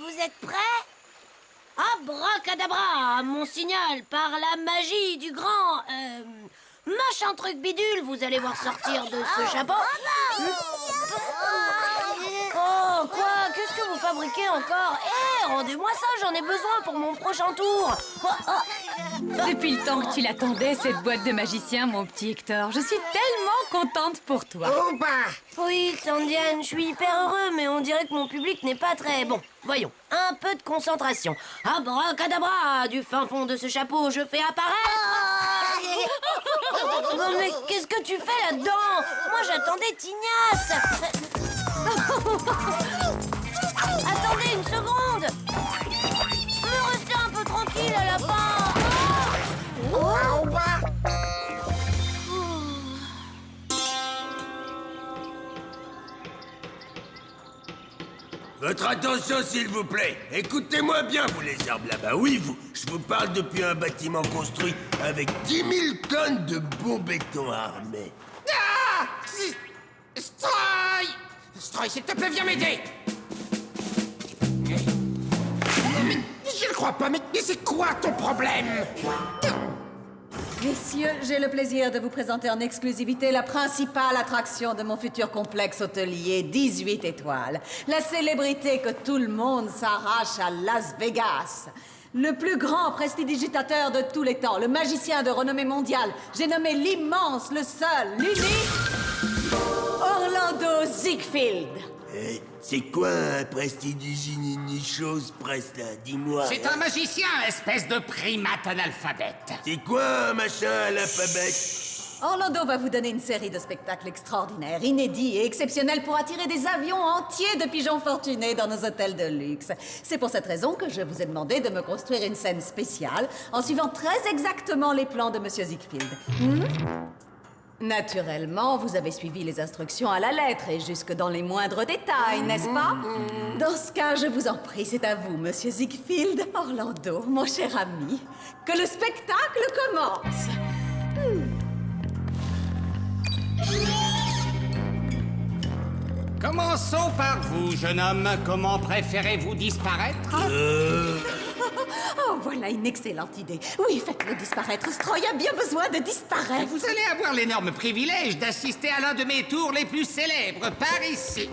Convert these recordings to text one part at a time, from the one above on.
Vous êtes prêts? Abracadabra, mon signal, par la magie du grand... machin truc bidule, vous allez voir sortir de ce chapeau. Oh, quoi? Qu'est-ce que vous fabriquez encore? Rendez-moi ça, j'en ai besoin pour mon prochain tour. Depuis le temps que tu l'attendais, cette boîte de magicien, mon petit Hector. Je suis tellement contente pour toi. Oh bah! Oui, Tandiane, je suis hyper heureux, mais on dirait que mon public n'est pas très bon. Voyons, un peu de concentration. Abracadabra, du fin fond de ce chapeau, je fais apparaître... Non mais qu'est-ce que tu fais là-dedans? Moi j'attendais Tignasse. Attendez une seconde. Me rester un peu tranquille à la fin. Oh bah! Votre attention, s'il vous plaît. Écoutez-moi bien, vous les arbres là-bas. Oui, vous. Je vous parle depuis un bâtiment construit avec 10 000 tonnes de bon béton armé. Ah! Stroy! Stroy, s'il te plaît, viens m'aider! Mais je ne crois pas, mais c'est quoi ton problème? Messieurs, j'ai le plaisir de vous présenter en exclusivité la principale attraction de mon futur complexe hôtelier 18 étoiles. La célébrité que tout le monde s'arrache à Las Vegas. Le plus grand prestidigitateur de tous les temps, le magicien de renommée mondiale. J'ai nommé l'immense, le seul, l'unique... Orlando Ziegfeld. C'est quoi un prestidigini chose presse là? Dis-moi. C'est un magicien, espèce de primate analphabète. C'est quoi un machin à l'alphabet? Orlando va vous donner une série de spectacles extraordinaires, inédits et exceptionnels pour attirer des avions entiers de pigeons fortunés dans nos hôtels de luxe. C'est pour cette raison que je vous ai demandé de me construire une scène spéciale en suivant très exactement les plans de Monsieur Ziegfeld. Naturellement, vous avez suivi les instructions à la lettre et jusque dans les moindres détails, n'est-ce pas? Dans ce cas, je vous en prie, c'est à vous, Monsieur Ziegfeld, Orlando, mon cher ami, que le spectacle commence. Commençons par vous, jeune homme. Comment préférez-vous disparaître? Oh, voilà une excellente idée. Oui, faites-le disparaître. Stroy a bien besoin de disparaître. Vous allez avoir l'énorme privilège d'assister à l'un de mes tours les plus célèbres, par ici.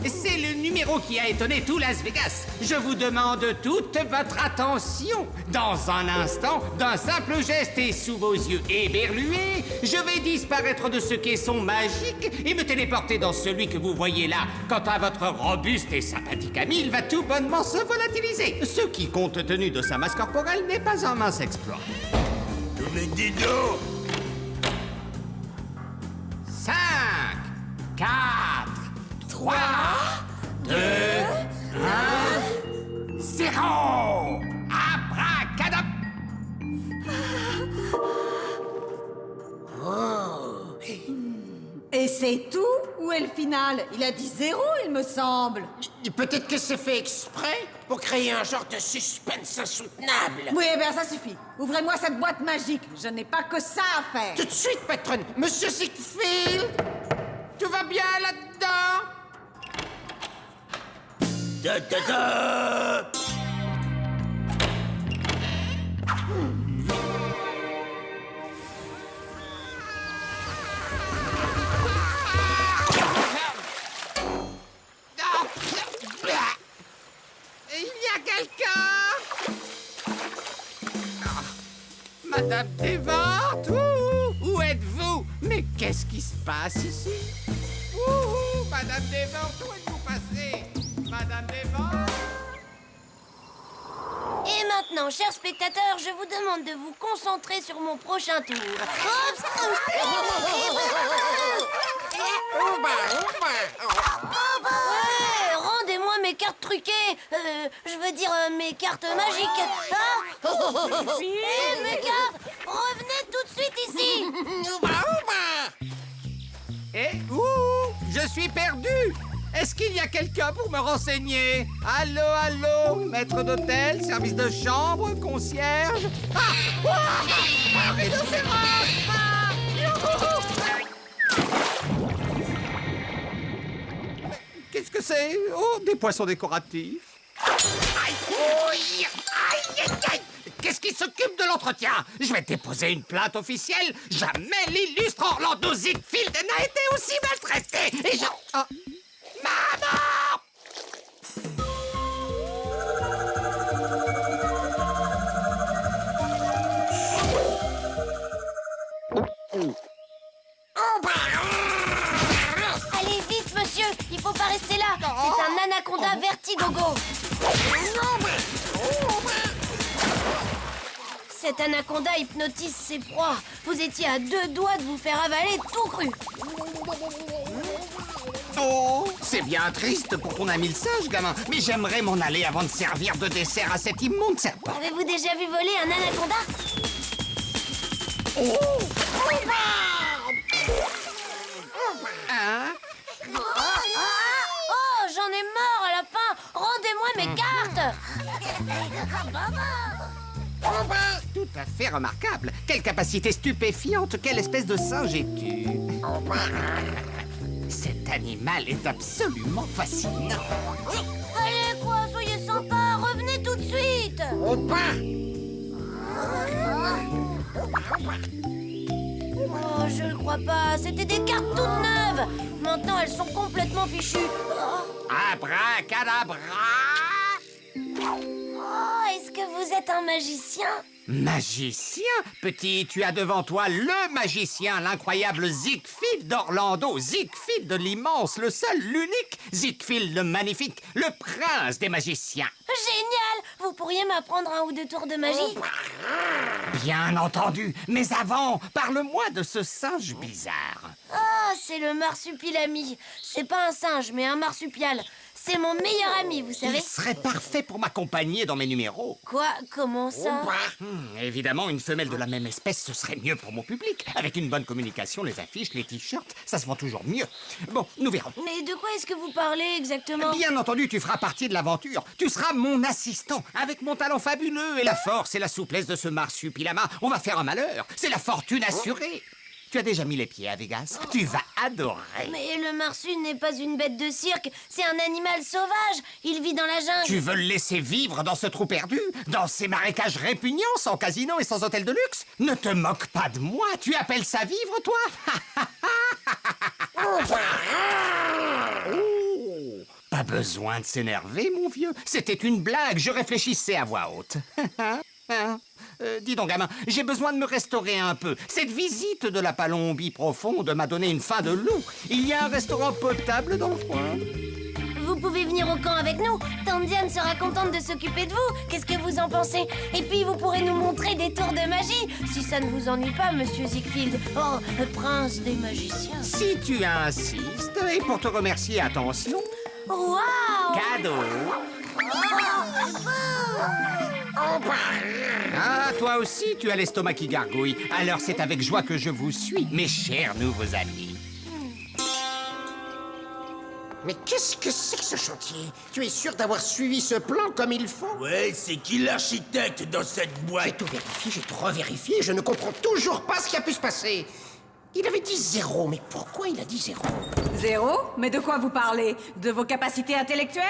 C'est le numéro qui a étonné tout Las Vegas. Je vous demande toute votre attention. Dans un instant, d'un simple geste et sous vos yeux éberlués, je vais disparaître de ce caisson magique et me téléporter dans celui que vous voyez là. Quant à votre robuste et sympathique ami, il va tout bonnement se volatiliser. Ce qui, compte tenu de sa masse corporelle, n'est pas un mince exploit. Mais dis donc! 5, 4, 3, 2, 1, 0! Abracadabra! Et c'est tout? Où est le final? Il a dit 0, il me semble. Peut-être que c'est fait exprès pour créer un genre de suspense insoutenable. Oui, eh bien, ça suffit. Ouvrez-moi cette boîte magique. Je n'ai pas que ça à faire. Tout de suite, patronne. Monsieur Ziegfeld, tout va bien là-dedans? Ta ta ta! Il y a quelqu'un? Madame Desventes, où êtes-vous? Mais qu'est-ce qui se passe ici? Madame Desventes, où êtes-vous passée? Madame Desventes? Et maintenant, chers spectateurs, je vous demande de vous concentrer sur mon prochain tour. Oups. Ouais, rendez-moi mes cartes truquées. Je veux dire mes cartes magiques. Hein? Mes cartes, revenez tout de suite ici. Je suis perdu. Est-ce qu'il y a quelqu'un pour me renseigner? Allô, allô, maître d'hôtel, service de chambre, concierge? Rhinocéros! Qu'est-ce que c'est? Oh, des poissons décoratifs. Aïe, ouille, aïe, aïe, aïe. Qu'est-ce qui s'occupe de l'entretien? Je vais déposer une plainte officielle. Jamais l'illustre Orlando Ziegfeld n'a été aussi maltraité. Et je... Oh. Maman! Allez vite, monsieur. Il faut pas rester là. C'est un anaconda vertigogo. Cet anaconda hypnotise ses proies. Vous étiez à 2 doigts de vous faire avaler tout cru. Oh, c'est bien triste pour ton ami le singe, gamin. Mais j'aimerais m'en aller avant de servir de dessert à cet immonde serpent. Avez-vous déjà vu voler un anaconda? Hein? Oh, j'en ai marre à la fin. Rendez-moi mes cartes. Tout à fait remarquable. Quelle capacité stupéfiante. Quelle espèce de singe es-tu? Cet animal est absolument fascinant. Allez quoi, soyez sympa. Revenez tout de suite. Oh, je le crois pas. C'était des cartes toutes neuves. Maintenant, elles sont complètement fichues. Abracadabra! Oh, est-ce que vous êtes un magicien? Magicien? Petit, tu as devant toi le magicien, l'incroyable Ziegfeld d'Orlando. Ziegfeld l'immense, le seul, l'unique. Ziegfeld le magnifique, le prince des magiciens. Génial. Vous pourriez m'apprendre 1 ou 2 tours de magie? Bien entendu, mais avant, parle-moi de ce singe bizarre. Ah, c'est le marsupilami. C'est pas un singe, mais un marsupial. C'est mon meilleur ami, vous savez. Il serait parfait pour m'accompagner dans mes numéros. Quoi? Comment ça? Évidemment, une femelle de la même espèce, ce serait mieux pour mon public. Avec une bonne communication, les affiches, les t-shirts, ça se vend toujours mieux. Bon, nous verrons. Mais de quoi est-ce que vous parlez exactement? Bien entendu, tu feras partie de l'aventure. Tu seras mon assistant. Avec mon talent fabuleux et la force et la souplesse de ce marsupilama, on va faire un malheur. C'est la fortune assurée. Tu as déjà mis les pieds à Vegas. Tu vas adorer. Mais le marsu n'est pas une bête de cirque, c'est un animal sauvage. Il vit dans la jungle. Tu veux le laisser vivre dans ce trou perdu? Dans ces marécages répugnants, sans casino et sans hôtel de luxe? Ne te moque pas de moi. Tu appelles ça vivre, toi? Oh, pas besoin de s'énerver, mon vieux. C'était une blague. Je réfléchissais à voix haute. Dis donc, gamin, j'ai besoin de me restaurer un peu. Cette visite de la Palombie profonde m'a donné une faim de loup. Il y a un restaurant potable dans le coin? Vous pouvez venir au camp avec nous. Tante Diane sera contente de s'occuper de vous. Qu'est-ce que vous en pensez? Et puis vous pourrez nous montrer des tours de magie. Si ça ne vous ennuie pas, monsieur Ziegfeld. Oh, le prince des magiciens. Si tu insistes, et pour te remercier, attention, Waouh! cadeau. Ah, toi aussi, tu as l'estomac qui gargouille. Alors c'est avec joie que je vous suis, mes chers nouveaux amis. Mais qu'est-ce que c'est que ce chantier? Tu es sûr d'avoir suivi ce plan comme il faut? Ouais, c'est qui l'architecte dans cette J'ai boîte? tout vérifié, j'ai tout revérifié, je ne comprends toujours pas ce qui a pu se passer. Il avait dit 0, mais pourquoi il a dit 0? 0? Mais de quoi vous parlez? De vos capacités intellectuelles?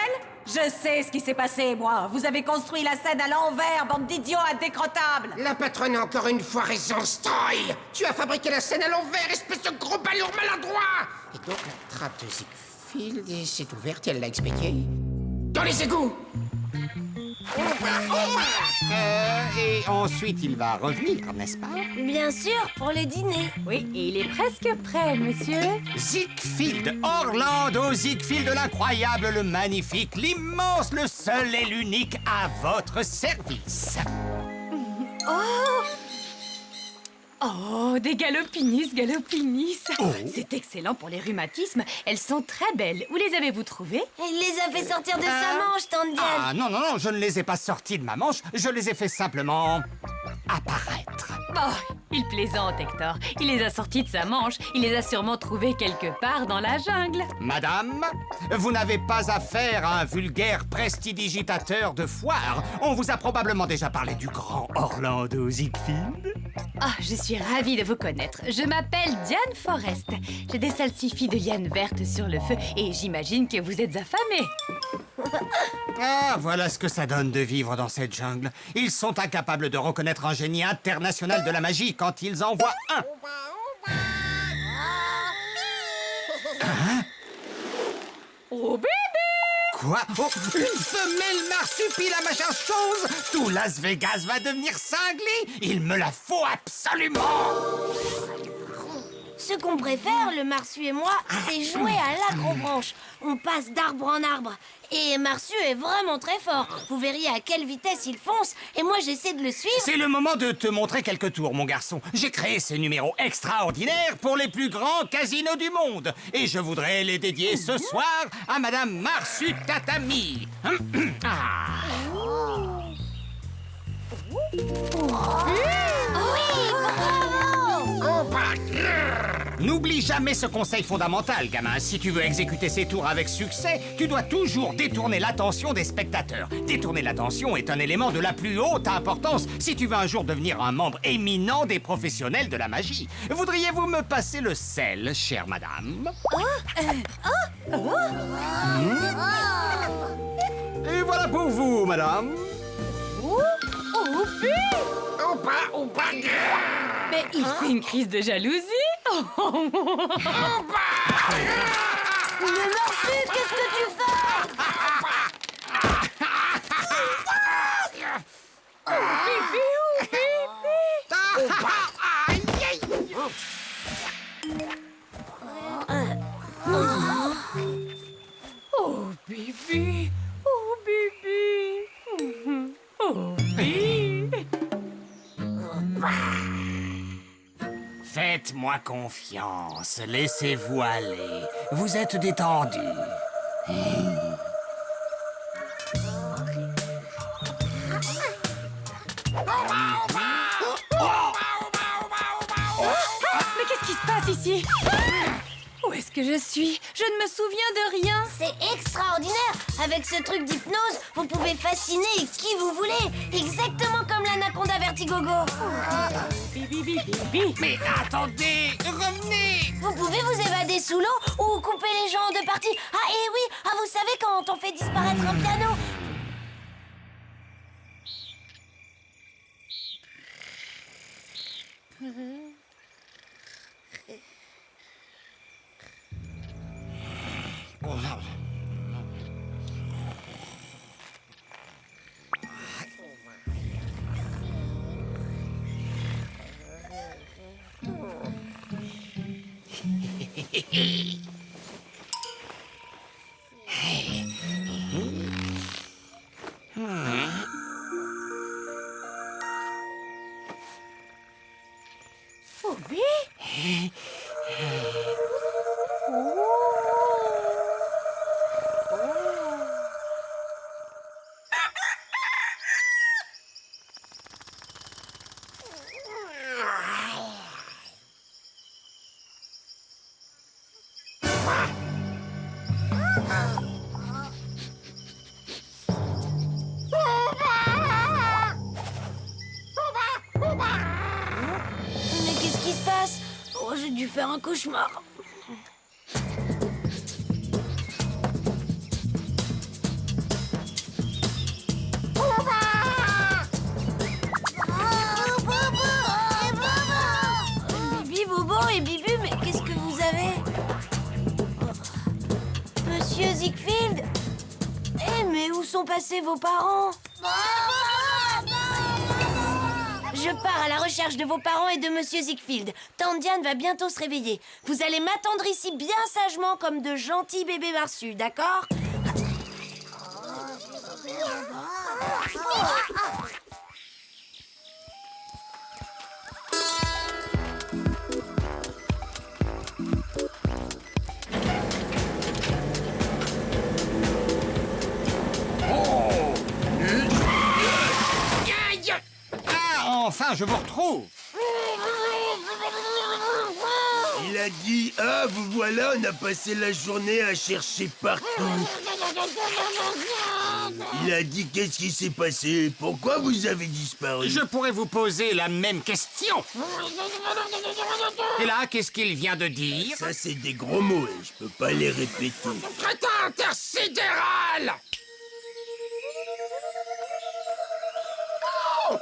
Je sais ce qui s'est passé, moi. Vous avez construit la scène à l'envers, bande d'idiots indécrottables. La patronne a encore une fois raison, Stroy. Tu as fabriqué la scène à l'envers, espèce de gros balourd maladroit. Et donc la trappe de Ziegfeld s'est ouverte et elle l'a expédié dans les égouts. Et ensuite, il va revenir, n'est-ce pas? Bien sûr, pour le dîner. Oui, et il est presque prêt, monsieur. Ziegfeld, Orlando Ziegfeld, l'incroyable, le magnifique, l'immense, le seul et l'unique à votre service. Oh, des galopinis, galopinis. Oh. C'est excellent pour les rhumatismes. Elles sont très belles. Où les avez-vous trouvées? Il les a fait sortir de sa manche, Tante Diane. Ah non, non, non, je ne les ai pas sortis de ma manche, je les ai fait simplement apparaître. Oh, il plaisante, Hector. Il les a sortis de sa manche. Il les a sûrement trouvées quelque part dans la jungle. Madame, vous n'avez pas affaire à un vulgaire prestidigitateur de foire. On vous a probablement déjà parlé du grand Orlando Ziegfeld. Ah, je suis ravie de vous connaître. Je m'appelle Diane Forest. J'ai des salsifis de liane verte sur le feu et j'imagine que vous êtes affamés. Ah, voilà ce que ça donne de vivre dans cette jungle. Ils sont incapables de reconnaître un génie international de la magie quand ils en voient un. Hein? Oh bébé! Quoi? Oh, une femelle marsupile à machin chose? Tout Las Vegas va devenir cinglé? Il me la faut absolument! Ce qu'on préfère, le Marsu et moi, c'est jouer à l'acrobranche. On passe d'arbre en arbre. Et Marsu est vraiment très fort. Vous verriez à quelle vitesse il fonce. Et moi, j'essaie de le suivre. C'est le moment de te montrer quelques tours, mon garçon. J'ai créé ces numéros extraordinaires pour les plus grands casinos du monde. Et je voudrais les dédier ce soir à Madame Marsu Tatami. Ah. N'oublie jamais ce conseil fondamental, gamin. Si tu veux exécuter ces tours avec succès, tu dois toujours détourner l'attention des spectateurs. Détourner l'attention est un élément de la plus haute importance si tu veux un jour devenir un membre éminent des professionnels de la magie. Voudriez-vous me passer le sel, chère madame? Et voilà pour vous, madame. Mais il fait une crise de jalousie. Le Marsu, qu'est-ce que tu fais? Oh bébé, oh bébé, oh bébé. Faites-moi confiance, laissez-vous aller. Vous êtes détendu. Mais qu'est-ce qui se passe ici? Où est-ce que je suis? Je ne me souviens de rien. C'est extraordinaire. Avec ce truc d'hypnose, vous pouvez fasciner qui vous voulez. Exactement comme l'anaconda Vertigogo. Bibi, bibi. Mais attendez, revenez! Vous pouvez vous évader sous l'eau ou couper les gens en deux parties. Ah, et oui, vous savez quand on fait disparaître un piano. Mais qu'est-ce qui se passe? Oh, j'ai dû faire un cauchemar. Bibi, Bobo et Bibu, mais qu'est-ce que vous avez? Monsieur Ziegfeld? Eh, mais où sont passés vos parents? Je pars à la recherche de vos parents et de Monsieur Ziegfeld. Tante Diane va bientôt se réveiller. Vous allez m'attendre ici bien sagement comme de gentils bébés marsus, d'accord? Ah, enfin, je vous retrouve! Il a a dit « Ah, vous voilà, on a passé la journée à chercher partout. » Il a dit « Qu'est-ce qui s'est passé? Pourquoi vous avez disparu ?» Je pourrais vous poser la même question. Et là, qu'est-ce qu'il vient de dire? Ça, c'est des gros mots, et je peux pas les répéter. Crétin intersidéral! Oh,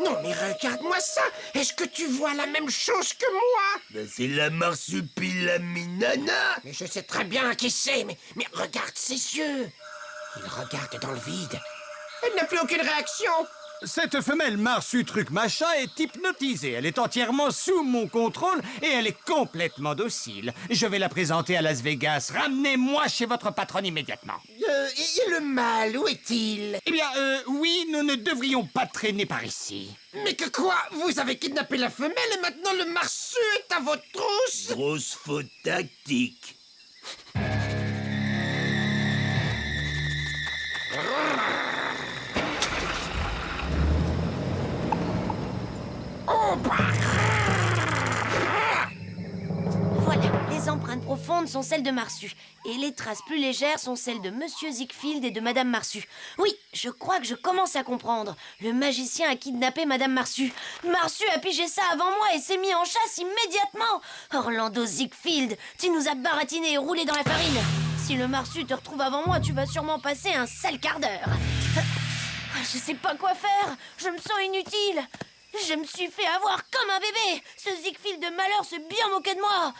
non, mais regarde-moi ça! Est-ce que tu vois la même chose que moi? Ben, c'est la marsupilaminana. Mais je sais très bien qui c'est, mais regarde ses yeux! Il regarde dans le vide. Elle n'a plus aucune réaction! Cette femelle Marsu Truc Machin est hypnotisée. Elle est entièrement sous mon contrôle et elle est complètement docile. Je vais la présenter à Las Vegas. Ramenez-moi chez votre patronne immédiatement. Et le mâle, où est-il? Eh bien, oui, nous ne devrions pas traîner par ici. Mais que quoi? Vous avez kidnappé la femelle et maintenant le marsu est à votre trousse? Grosse faute tactique. Voilà, les empreintes profondes sont celles de Marsu. Et les traces plus légères sont celles de Monsieur Ziegfeld et de Madame Marsu. Oui, je crois que je commence à comprendre. Le magicien a kidnappé Madame Marsu. Marsu a pigé ça avant moi et s'est mis en chasse immédiatement. Orlando Ziegfeld, tu nous as baratiné et roulé dans la farine. Si le Marsu te retrouve avant moi, tu vas sûrement passer un sale quart d'heure. Je sais pas quoi faire. Je me sens inutile. Je me suis fait avoir comme un bébé. Ce Ziegfeld de malheur s'est bien moqué de moi.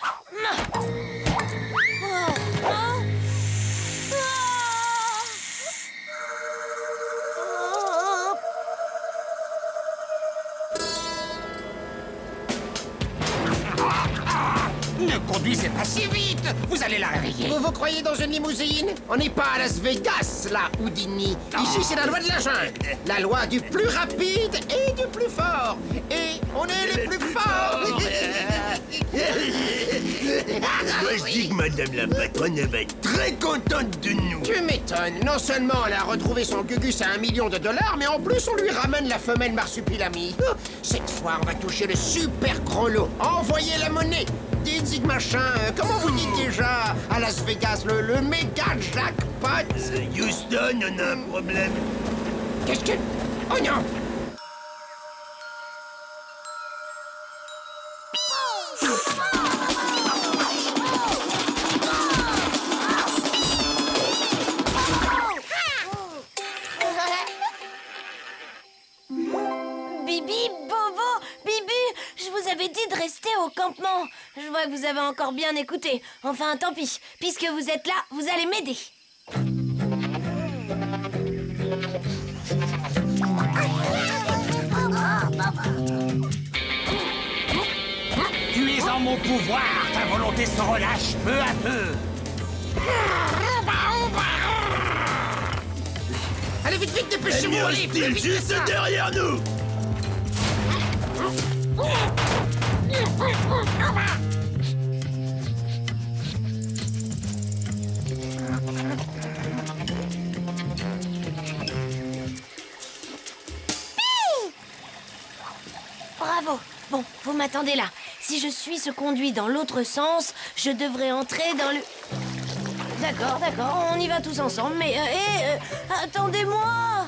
Ne conduisez pas si vite. Vous allez la réveiller. Vous vous croyez dans une limousine? On n'est pas à Las Vegas, là, Houdini. Ici, c'est la loi de la jungle. La loi du plus rapide et du plus fort. Et on est les plus forts. Moi, je dis que madame la patronne, elle va être très contente de nous. Tu m'étonnes. Non seulement elle a retrouvé son gugus à $1 million, mais en plus, on lui ramène la femelle marsupilami. Cette fois, on va toucher le super gros lot. Envoyez la monnaie. Dites Zig Machin, comment vous dites déjà à Las Vegas, le méga jackpot? Houston, on a un problème. Qu'est-ce que... Oh non! Bibi, Bobo, Bibi, je vous avais dit de rester au campement. Je vois que vous avez encore bien écouté. Enfin, tant pis. Puisque vous êtes là, vous allez m'aider. Tu es en mon pouvoir. Ta volonté se relâche peu à peu. Allez, vite, vite, dépêchez-vous, Ennemi allez, plus hostile vite que juste ça. derrière nous. Bravo. Bon, vous m'attendez là. Si je suis ce conduit dans l'autre sens, je devrais entrer dans le... D'accord, on y va tous ensemble, mais... attendez-moi.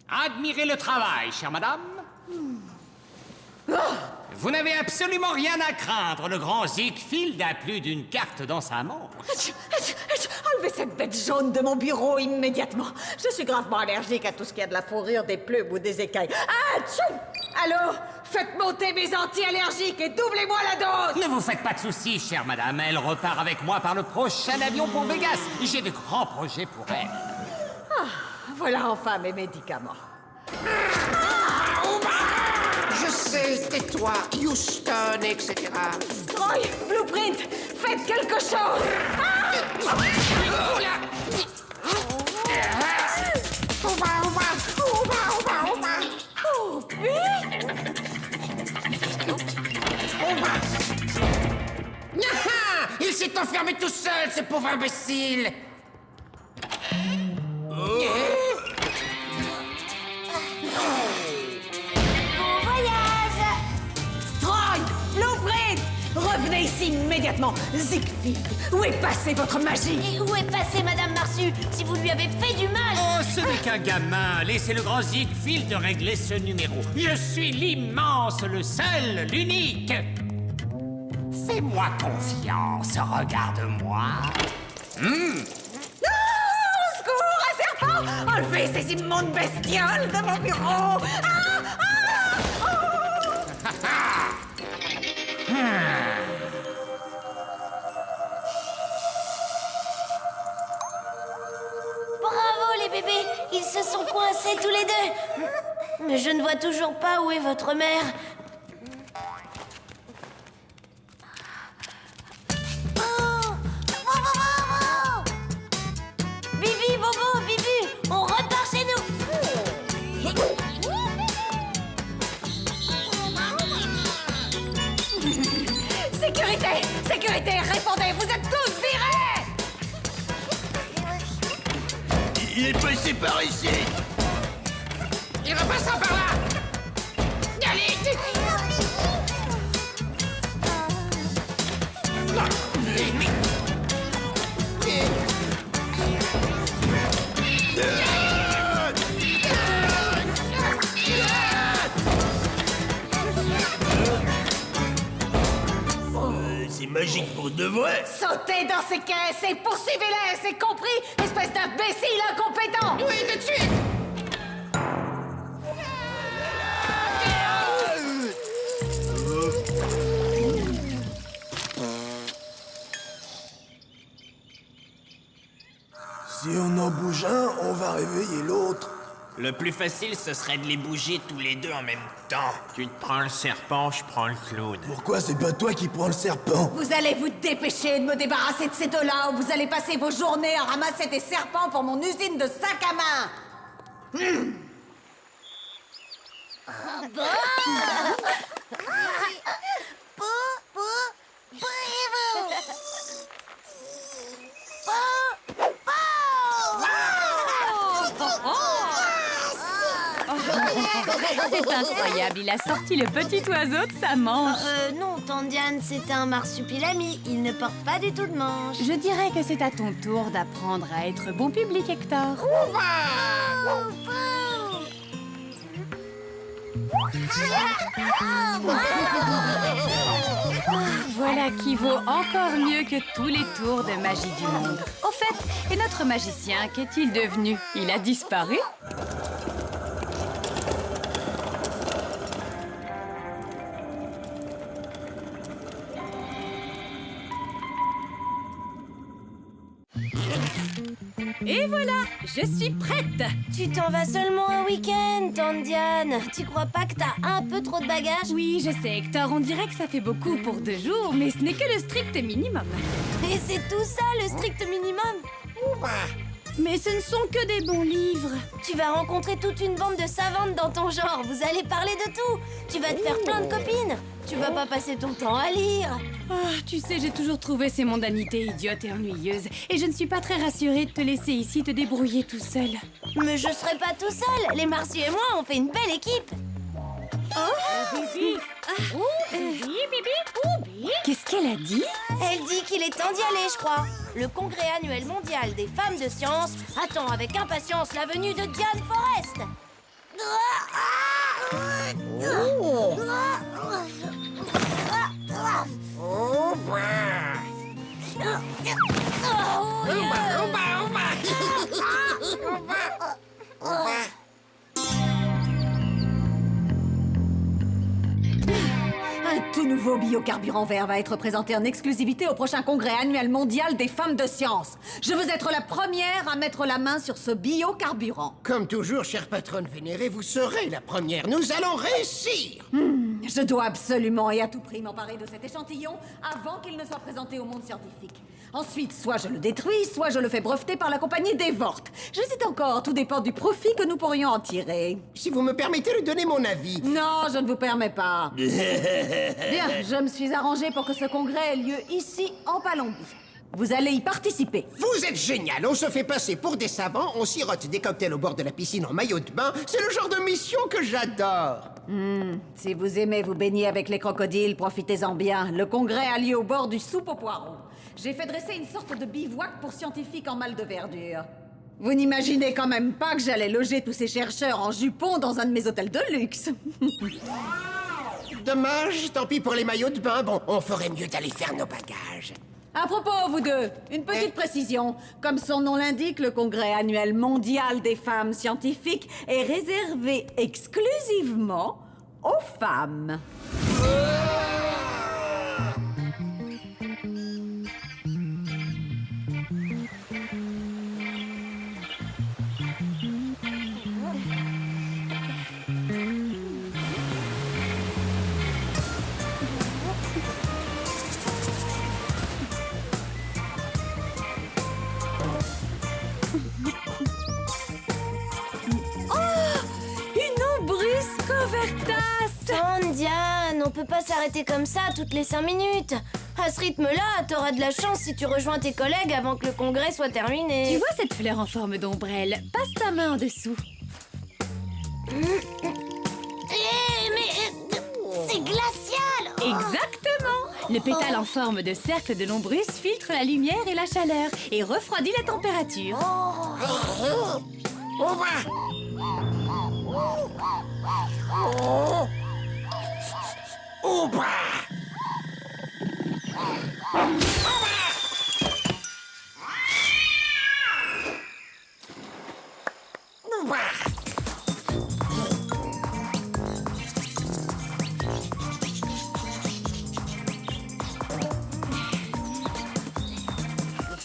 Admirez le travail, chère madame. Vous n'avez absolument rien à craindre. Le grand Ziegfeld a plus d'une carte dans sa manche. Enlevez cette bête jaune de mon bureau immédiatement. Je suis gravement allergique à tout ce qui a de la fourrure, des plumes ou des écailles. Atchou! Allô? Faites monter mes anti-allergiques et doublez-moi la dose! Ne vous faites pas de soucis, chère madame. Elle repart avec moi par le prochain avion pour Vegas. J'ai de grands projets pour elle. Voilà enfin mes médicaments. Je sais, tais-toi, Houston, etc. Troy, Blueprint, faites quelque chose! Oh, puis... gueule, ce pauvre imbécile! Bon voyage! Troy! Blueprint! Revenez ici immédiatement! Ziegfeld, où est passée votre magie? Et où est passée Madame Marsu si vous lui avez fait du mal? Oh, ce n'est qu'un gamin. Laissez le grand Ziegfeld régler ce numéro. Je suis l'immense, le seul, l'unique. Fais-moi confiance, regarde-moi. Au secours, un serpent! Enlevez ces immondes bestioles de mon bureau! Bravo les bébés! Ils se sont coincés tous les deux! Mais je ne vois toujours pas où est votre mère. Oh! Bibi, Bobo, Bibi! On repart chez nous! Sécurité! Sécurité! Répondez! Vous êtes tous virés! Il est passé par ici. Il repasse par là! Allez! C'est magique pour de vrai. Sautez dans ces caisses et poursuivez-les! C'est compris? Espèce d'imbécile incompétent! Oui, tout de suite! Si on en bouge un, on va réveiller l'autre. Le plus facile, ce serait de les bouger tous les deux en même temps. Tu te prends le serpent, je prends le clown. Pourquoi c'est pas toi qui prends le serpent? Vous allez vous dépêcher de me débarrasser de ces deux-là ou vous allez passer vos journées à ramasser des serpents pour mon usine de sac à main! C'est incroyable, il a sorti le petit oiseau de sa manche. Non, Tante Diane, c'est un marsupilami. Il ne porte pas du tout de manche. Je dirais que c'est à ton tour d'apprendre à être bon public, Hector. Voilà qui vaut encore mieux que tous les tours de magie du monde. Au fait, et notre magicien, qu'est-il devenu? Il a disparu? Et voilà, je suis prête. Tu t'en vas seulement un week-end, Tante Diane. Tu crois pas que t'as un peu trop de bagages? Oui, je sais, Hector, on dirait que ça fait beaucoup pour 2 jours, mais ce n'est que le strict minimum. Et c'est tout ça, le strict minimum? Mais ce ne sont que des bons livres. Tu vas rencontrer toute une bande de savantes dans ton genre. Vous allez parler de tout. Tu vas te faire plein de copines. Tu vas pas passer ton temps à lire. Ah, tu sais, j'ai toujours trouvé ces mondanités idiotes et ennuyeuses. Et je ne suis pas très rassurée de te laisser ici te débrouiller tout seul. Mais je serai pas tout seul. Les Marsu et moi, on fait une belle équipe. Bibi. Bibi. Qu'est-ce qu'elle a dit? Elle dit qu'il est temps d'y aller, je crois. Le congrès annuel mondial des femmes de science attend avec impatience la venue de Diane Forrest. Un tout nouveau biocarburant vert va être présenté en exclusivité au prochain congrès annuel mondial des femmes de science. Je veux être la première à mettre la main sur ce biocarburant. Comme toujours, chère patronne vénérée, vous serez la première. Nous allons réussir! Je dois absolument et à tout prix m'emparer de cet échantillon avant qu'il ne soit présenté au monde scientifique. Ensuite, soit je le détruis, soit je le fais breveter par la compagnie Devort. J'hésite encore, tout dépend du profit que nous pourrions en tirer. Si vous me permettez de donner mon avis. Non, je ne vous permets pas. Bien, je me suis arrangée pour que ce congrès ait lieu ici, en Palombie. Vous allez y participer. Vous êtes génial, on se fait passer pour des savants, on sirote des cocktails au bord de la piscine en maillot de bain, c'est le genre de mission que j'adore. Si vous aimez vous baigner avec les crocodiles, profitez-en bien. Le congrès a lieu au bord du soupe aux poireaux. J'ai fait dresser une sorte de bivouac pour scientifiques en mal de verdure. Vous n'imaginez quand même pas que j'allais loger tous ces chercheurs en jupon dans un de mes hôtels de luxe. Dommage, tant pis pour les maillots de bain, bon, on ferait mieux d'aller faire nos bagages. À propos, vous deux, une petite précision. Comme son nom l'indique, le congrès annuel mondial des femmes scientifiques est réservé exclusivement aux femmes. Tante Diane, on peut pas s'arrêter comme ça toutes les 5 minutes. À ce rythme-là, t'auras de la chance si tu rejoins tes collègues avant que le congrès soit terminé. Tu vois cette fleur en forme d'ombrelle? Passe ta main en dessous. C'est glacial. Exactement! Le pétale en forme de cercle de l'ombrus filtre la lumière et la chaleur et refroidit la température.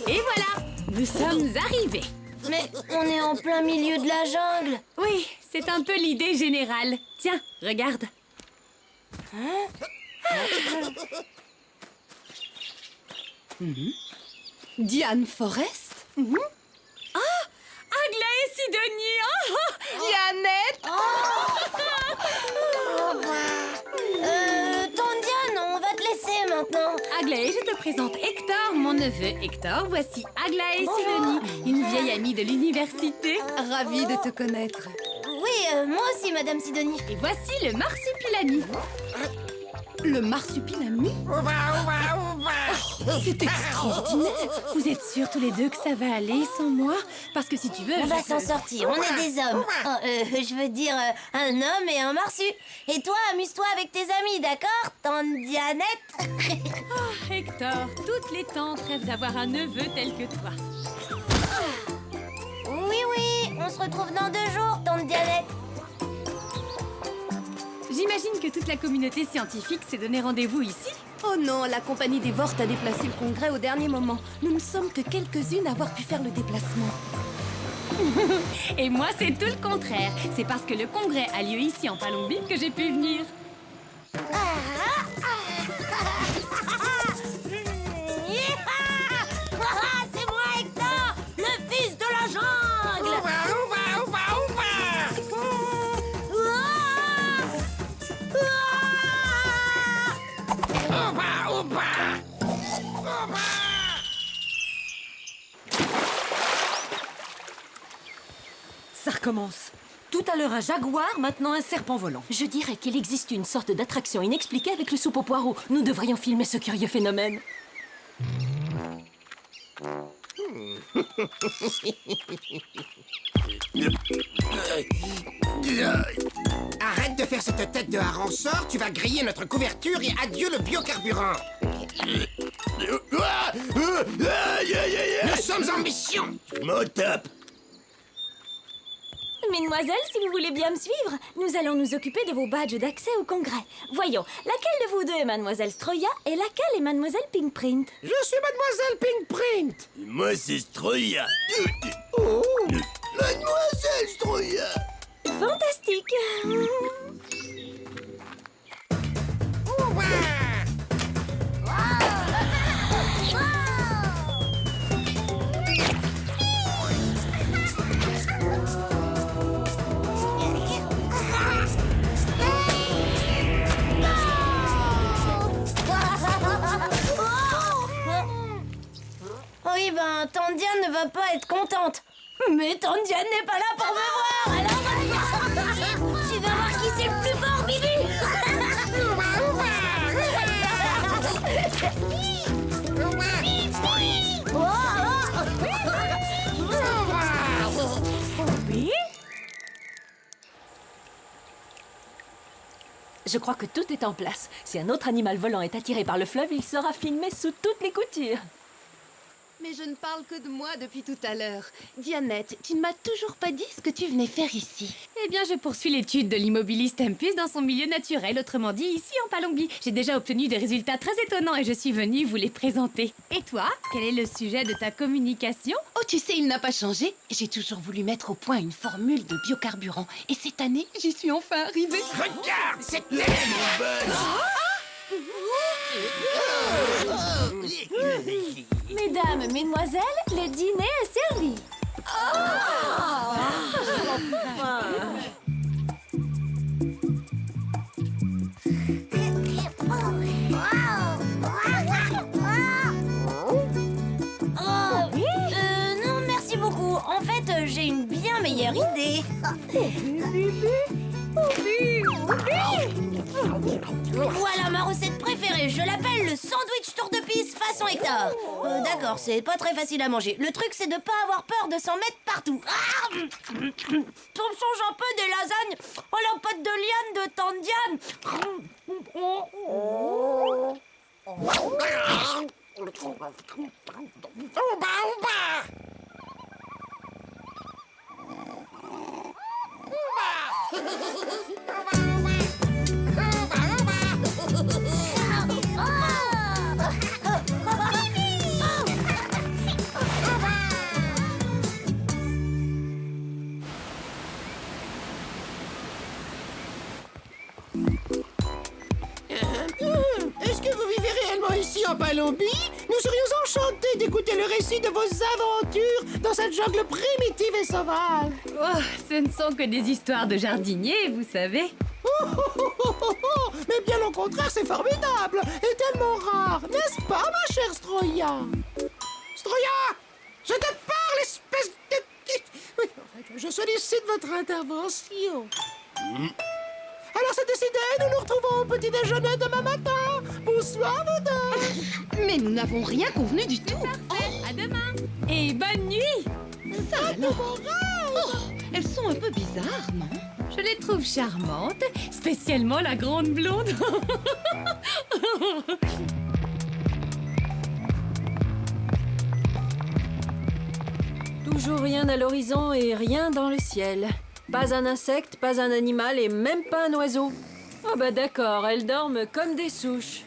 Et voilà! Nous sommes arrivés! Mais on est en plein milieu de la jungle. Oui, c'est un peu l'idée générale. Tiens, regarde. Diane Forest? Ah! Aglaé et Sidonie! Dianette! Tante Diane, on va te laisser maintenant. Aglaé, je te présente Hector, mon neveu. Hector, voici Aglaé et Sidonie, une vieille amie de l'université. Ravie de te connaître. Oui, moi aussi, Madame Sidonie. Et voici le marsupilami. Le marsupilami? C'est extraordinaire! Vous êtes sûrs tous les deux que ça va aller sans moi? Parce que si tu veux... On va s'en sortir, on est des hommes. Je veux dire, un homme et un marsu. Et toi, amuse-toi avec tes amis, d'accord, tante Dianette? Hector, toutes les tantes rêvent d'avoir un neveu tel que toi. Oui, on se retrouve dans 2 jours, tante Dianette. J'imagine que toute la communauté scientifique s'est donné rendez-vous ici. Oh non, la compagnie des Vort a déplacé le congrès au dernier moment. Nous ne sommes que quelques-unes à avoir pu faire le déplacement. Et moi, c'est tout le contraire. C'est parce que le congrès a lieu ici en Palombie que j'ai pu venir. C'est moi, Hector, le fils de la jungle. Ça recommence. Tout à l'heure un jaguar, maintenant un serpent volant. Je dirais qu'il existe une sorte d'attraction inexpliquée avec le soupe aux poireaux. Nous devrions filmer ce curieux phénomène. Arrête de faire cette tête de hareng-sort, tu vas griller notre couverture et adieu le biocarburant. Nous sommes en mission. M'en tape. Mesdemoiselles, si vous voulez bien me suivre, nous allons nous occuper de vos badges d'accès au congrès. Voyons, laquelle de vous deux est Mademoiselle Stroya et laquelle est Mademoiselle Pinkprint? Je suis Mademoiselle Pinkprint. Et moi, c'est Stroya. Oh. Mademoiselle Stroya. Fantastique. ne va pas être contente. Mais tante Diane n'est pas là pour me voir, alors tu vas voir qui c'est le plus fort, Bibi. Je crois que tout est en place. Si un autre animal volant est attiré par le fleuve, il sera filmé sous toutes les coutures. Mais je ne parle que de moi depuis tout à l'heure. Dianette, tu ne m'as toujours pas dit ce que tu venais faire ici. Eh bien, je poursuis l'étude de l'immobiliste Tempus dans son milieu naturel, autrement dit ici en Palombie. J'ai déjà obtenu des résultats très étonnants et je suis venue vous les présenter. Et toi, quel est le sujet de ta communication? Oh, tu sais, il n'a pas changé. J'ai toujours voulu mettre au point une formule de biocarburant. Et cette année, j'y suis enfin arrivée. Regarde, c'est tellement Mesdames, mesdemoiselles, le dîner est servi. Non, merci beaucoup. En fait, j'ai une bien meilleure idée. Voilà ma recette préférée. Je l'appelle le sandwich tour de pisse façon Hector. D'accord, c'est pas très facile à manger. Le truc, c'est de pas avoir peur de s'en mettre partout. Ah, on change un peu des lasagnes. Oh, la pâte de liane de tante Diane. Est-ce que vous vivez réellement ici en Palombie? Nous serions enchantés d'écouter le récit de vos aventures dans cette jungle primitive et sauvage. Oh, ce ne sont que des histoires de jardiniers, vous savez. Mais bien au contraire, c'est formidable et tellement rare, n'est-ce pas, ma chère Stroya? Stroya, je te parle, espèce de... Oui, en fait, je sollicite votre intervention. Alors c'est décidé, nous nous retrouvons au petit déjeuner demain matin. Bonsoir, vous deux. Mais nous n'avons rien convenu du tout. À demain. Et bonne nuit. Ça alors. Elles sont un peu bizarres, non? Je les trouve charmantes, spécialement la grande blonde. Toujours rien à l'horizon et rien dans le ciel. Pas un insecte, pas un animal et même pas un oiseau. Ah bah d'accord, elles dorment comme des souches.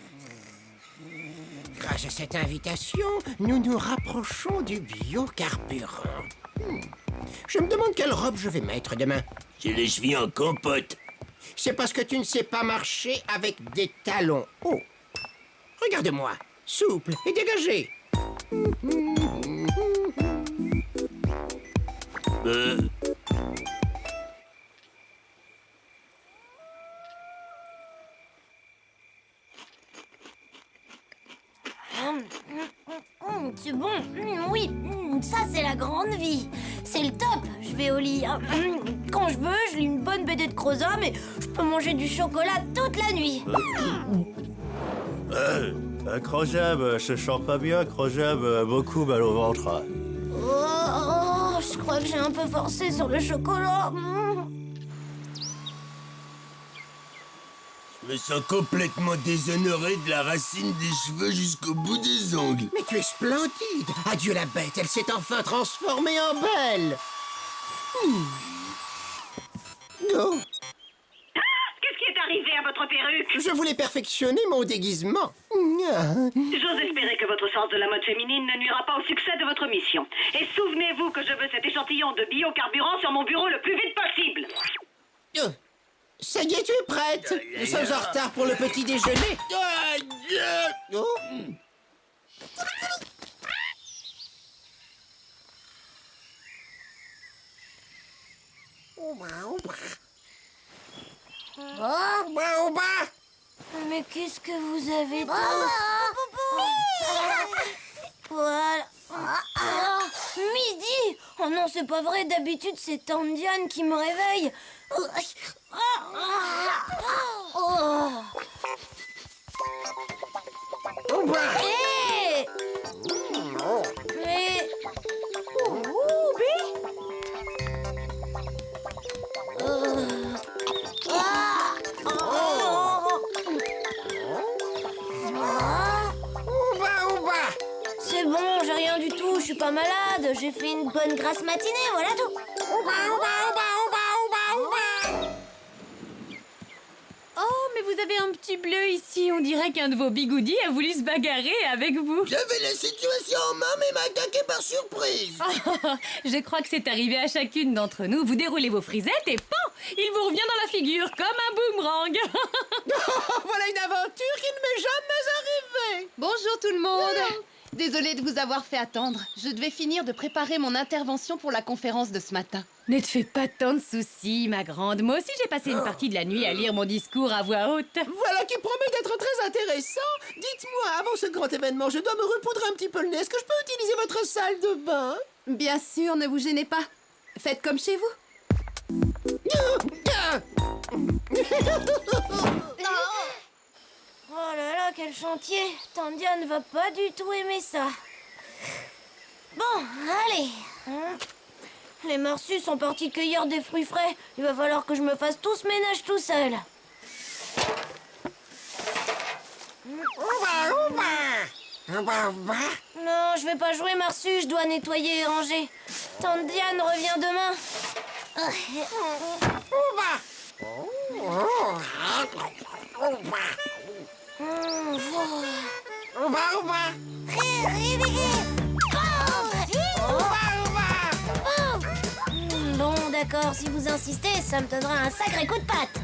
Grâce à cette invitation, nous nous rapprochons du biocarburant. Je me demande quelle robe je vais mettre demain. J'ai les chevilles en compote. C'est parce que tu ne sais pas marcher avec des talons hauts. Regarde-moi, souple et dégagé. C'est bon. Oui, ça c'est la grande vie. C'est le top. Je vais au lit. Quand je veux, je lis une bonne BD de Croza, mais je peux manger du chocolat toute la nuit. Crojab, je chante pas bien. Crojab, beaucoup mal au ventre. Je crois que j'ai un peu forcé sur le chocolat. Je me sens complètement déshonoré de la racine des cheveux jusqu'au bout des ongles. Mais tu es splendide. Adieu la bête, elle s'est enfin transformée en belle. Oh. Qu'est-ce qui est arrivé à votre perruque? Je voulais perfectionner mon déguisement. J'ose espérer que votre sens de la mode féminine ne nuira pas au succès de votre mission. Et souvenez-vous que je veux cet échantillon de biocarburant sur mon bureau le plus vite possible. Ça y est, tu es prête. Nous sommes en retard pour le petit déjeuner. Oh. Mais qu'est-ce que vous avez tous? Voilà. Oh non, c'est pas vrai, d'habitude c'est Tante Diane qui me réveille. Hé! Mais... C'est bon, j'ai rien du tout, je suis pas malade. J'ai fait une bonne grasse matinée, voilà tout. Oh, mais vous avez un petit bleu ici. On dirait qu'un de vos bigoudis a voulu se bagarrer avec vous. J'avais la situation en main, mais m'a attaqué par surprise. Je crois que c'est arrivé à chacune d'entre nous. Vous déroulez vos frisettes et pan, il vous revient dans la figure comme un boomerang. Voilà une aventure qui ne m'est jamais arrivée. Bonjour tout le monde. Désolée de vous avoir fait attendre. Je devais finir de préparer mon intervention pour la conférence de ce matin. Ne te fais pas tant de soucis, ma grande. Moi aussi, j'ai passé une partie de la nuit à lire mon discours à voix haute. Voilà qui promet d'être très intéressant. Dites-moi, avant ce grand événement, je dois me repoudrer un petit peu le nez. Est-ce que je peux utiliser votre salle de bain? Bien sûr, ne vous gênez pas. Faites comme chez vous. Oh là là, quel chantier. Tante Diane va pas du tout aimer ça. Bon, allez. Les morsus sont partis cueillir des fruits frais. Il va falloir que je me fasse tout ce ménage tout seul. Non, je vais pas jouer Marsu, je dois nettoyer et ranger. Tante Diane revient demain. Bon, d'accord, si vous insistez, ça me donnera un sacré coup de patte.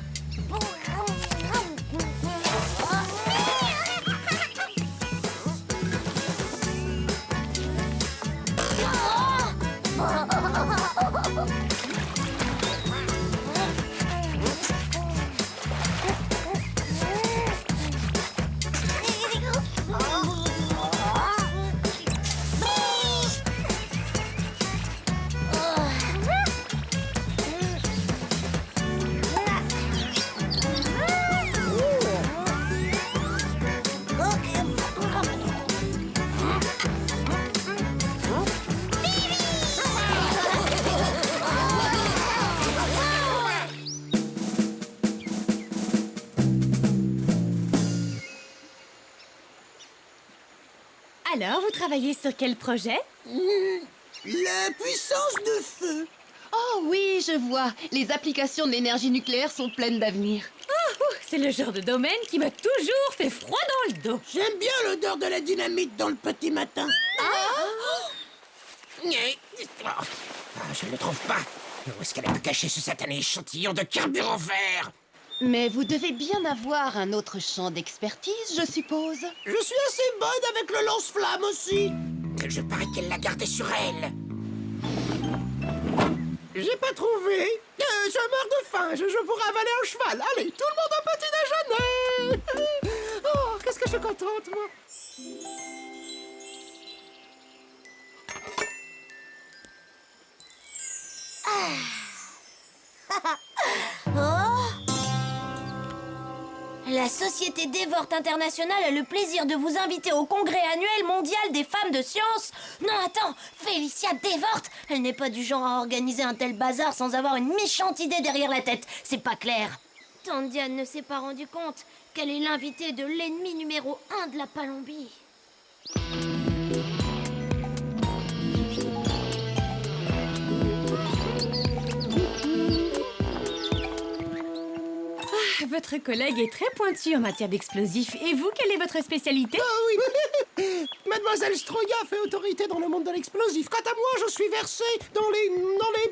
Alors, vous travaillez sur quel projet? La puissance de feu. Oh oui, je vois. Les applications de l'énergie nucléaire sont pleines d'avenir. C'est le genre de domaine qui m'a toujours fait froid dans le dos. J'aime bien l'odeur de la dynamite dans le petit matin. Je ne le trouve pas. Où est-ce qu'elle a pu cacher ce satané échantillon de carburant vert? Mais vous devez bien avoir un autre champ d'expertise, je suppose. Je suis assez bonne avec le lance-flamme aussi. Je parie qu'elle l'a gardé sur elle. J'ai pas trouvé. Je meurs de faim. Je pourrais avaler un cheval. Allez, tout le monde au petit déjeuner. Oh, qu'est-ce que je suis contente, moi. La Société Dévorte Internationale a le plaisir de vous inviter au congrès annuel mondial des femmes de science. Non, attends, Félicia Dévorte, elle n'est pas du genre à organiser un tel bazar sans avoir une méchante idée derrière la tête. C'est pas clair. Tante Diane ne s'est pas rendu compte qu'elle est l'invitée de l'ennemi numéro 1 de la Palombie. Votre collègue est très pointu en matière d'explosifs. Et vous, quelle est votre spécialité? Ah oui. Mademoiselle Stroya fait autorité dans le monde de l'explosif. Quant à moi, je suis versé dans les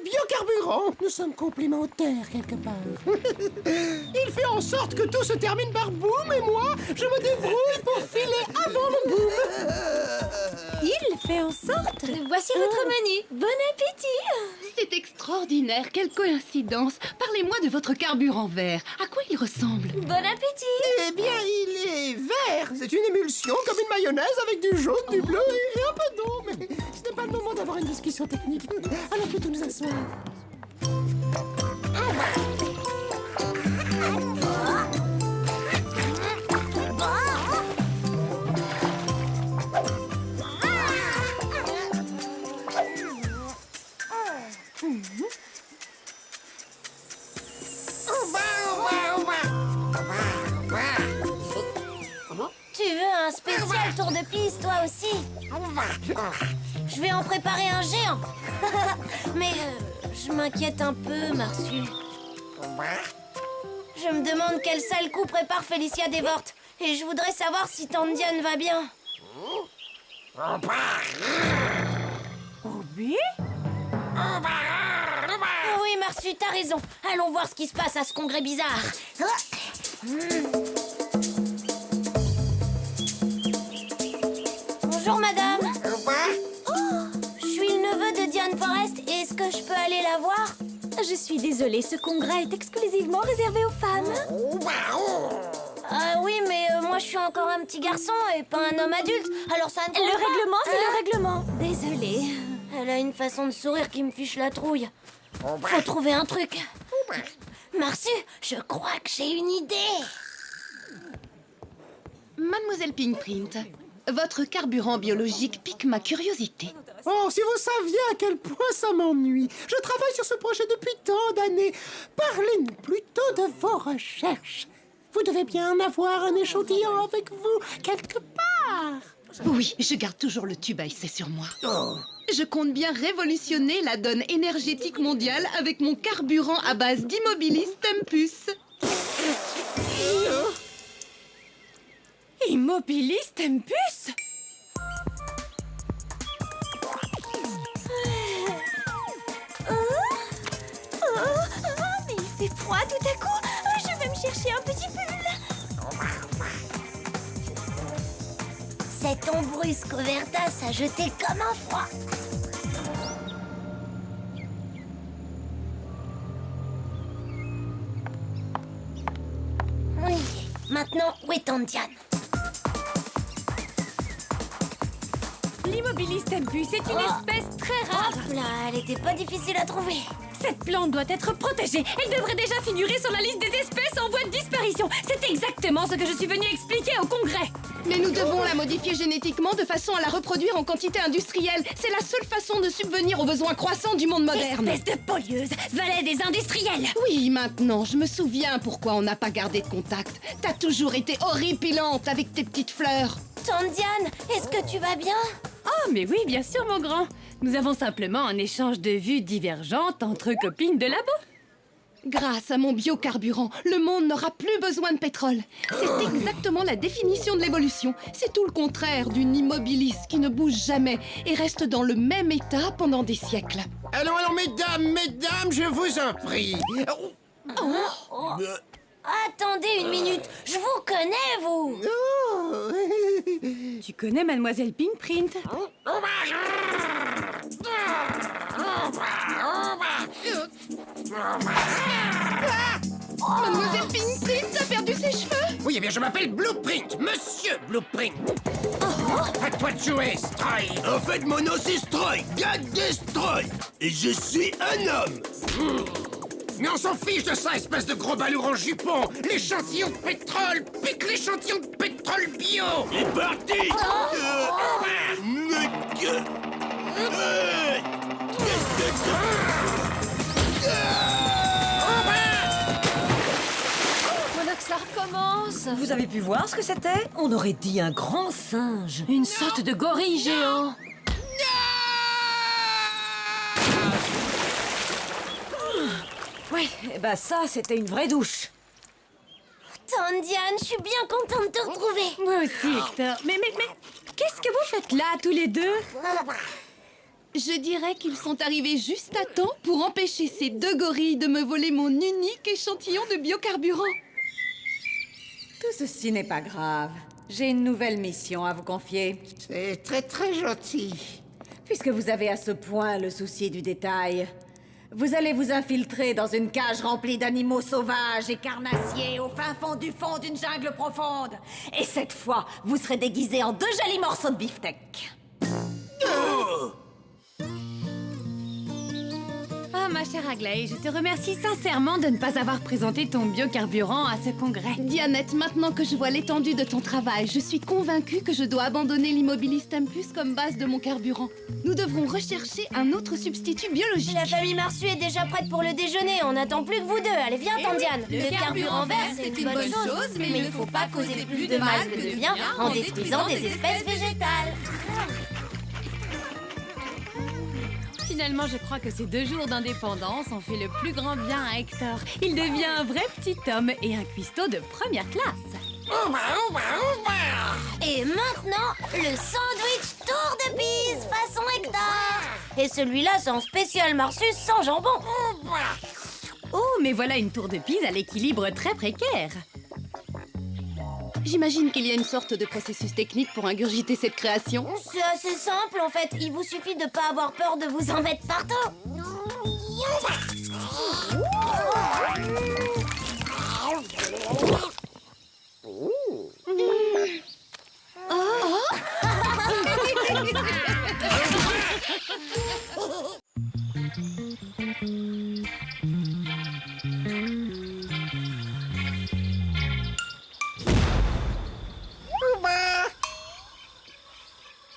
biocarburants. Nous sommes complémentaires, quelque part. Il fait en sorte que tout se termine par boum, et moi, je me débrouille pour filer avant le boum. Il fait en sorte. Voici votre menu. Bon appétit. c'est extraordinaire, quelle coïncidence. Parlez-moi de votre carburant vert. À quoi il ressemble? Bon appétit! Eh bien, il est vert. C'est une émulsion comme une mayonnaise avec du jaune, du bleu et un peu d'eau. Mais ce n'est pas le moment d'avoir une discussion technique. Alors plutôt nous asseoir. Tu veux un spécial tour de piste, toi aussi? Je vais en préparer un géant. Mais je m'inquiète un peu, Marsu. Je me demande quel sale coup prépare Félicia Devort. Et je voudrais savoir si Tante Diane va bien. Obi? Oui, Marsu, t'as raison. Allons voir ce qui se passe à ce congrès bizarre. Bonjour, madame. Je suis le neveu de Diane Forrest. Est-ce que je peux aller la voir? Je suis désolée, ce congrès est exclusivement réservé aux femmes. Ah oui, mais moi je suis encore un petit garçon et pas un homme adulte. Alors ça ne compte Le pas. règlement, c'est le règlement. Désolée. Elle a une façon de sourire qui me fiche la trouille. Faut trouver un truc. Marsu, je crois que j'ai une idée. Mademoiselle Pinkprint, votre carburant biologique pique ma curiosité. Oh, si vous saviez à quel point ça m'ennuie. Je travaille sur ce projet depuis tant d'années. Parlez-nous plutôt de vos recherches. Vous devez bien avoir un échantillon avec vous, quelque part. Oui, je garde toujours le tube à essai sur moi. Je compte bien révolutionner la donne énergétique mondiale avec mon carburant à base d'Immobilis Tempus. Immobilis Tempus? Mais il fait froid tout à coup. Je vais me chercher un petit pull. Cet ombrus Covertas a jeté comme un froid. On y est. Maintenant, où est Tante Diane? L'Immobilis Tempus est une espèce très rare. Hop là, elle était pas difficile à trouver. Cette plante doit être protégée. Elle devrait déjà figurer sur la liste des espèces en voie de disparition. C'est exactement ce que je suis venue expliquer au congrès. Mais nous devons la modifier génétiquement de façon à la reproduire en quantité industrielle. C'est la seule façon de subvenir aux besoins croissants du monde moderne. Espèce de polieuse, valet des industriels. Oui, maintenant, je me souviens pourquoi on n'a pas gardé de contact. T'as toujours été horripilante avec tes petites fleurs. Tante Diane, est-ce que tu vas bien? Oh, mais oui, bien sûr, mon grand. Nous avons simplement un échange de vues divergentes entre copines de labo. Grâce à mon biocarburant, le monde n'aura plus besoin de pétrole. C'est exactement la définition de l'évolution. C'est tout le contraire d'une immobilis qui ne bouge jamais et reste dans le même état pendant des siècles. Alors, mesdames, je vous en prie. Attendez une minute, je vous connais, vous. Tu connais Mademoiselle Pinkprint? Mademoiselle Pinkprint a perdu ses cheveux. Oui, eh bien, je m'appelle Blueprint, Monsieur Blueprint. À toi de jouer, Stroy. En fait, mon nom, c'est Stroy, God Destroy. Et je suis un homme. Mais on s'en fiche de ça, espèce de gros balourd en jupon. L'échantillon de pétrole pique l'échantillon de pétrole bio. C'est parti. Pendant que ça recommence. Vous avez pu voir ce que c'était? On aurait dit un grand singe. Une sorte de gorille géant. Oui, eh ben ça, c'était une vraie douche. Tante Diane, je suis bien contente de te retrouver. Moi aussi, Hector. Mais qu'est-ce que vous faites là, tous les deux? Je dirais qu'ils sont arrivés juste à temps pour empêcher ces deux gorilles de me voler mon unique échantillon de biocarburant. Tout ceci n'est pas grave. J'ai une nouvelle mission à vous confier. C'est très très gentil. Puisque vous avez à ce point le souci du détail, Vous allez vous infiltrer dans une cage remplie d'animaux sauvages et carnassiers au fin fond d'une jungle profonde. Et cette fois, vous serez déguisés en 2 jolis morceaux de beefsteak. Ah, ma chère Aglaé, je te remercie sincèrement de ne pas avoir présenté ton biocarburant à ce congrès. Dianette, maintenant que je vois l'étendue de ton travail, je suis convaincue que je dois abandonner l'Immobilis Tempus comme base de mon carburant. Nous devrons rechercher un autre substitut biologique. La famille Marsu est déjà prête pour le déjeuner. On n'attend plus que vous deux. Allez, viens, Tandiane. Le carburant vert, c'est une bonne chose, mais il ne faut pas causer plus de mal que de bien en détruisant des espèces végétales. Finalement, je crois que ces 2 jours d'indépendance ont fait le plus grand bien à Hector. Il devient un vrai petit homme et un cuistot de première classe. Et maintenant, le sandwich tour de Pise façon Hector. Et celui-là, c'est en spécial Marsus sans jambon. Oh, mais voilà une tour de Pise à l'équilibre très précaire. J'imagine qu'il y a une sorte de processus technique pour ingurgiter cette création. C'est assez simple, en fait. Il vous suffit de pas avoir peur de vous en mettre partout.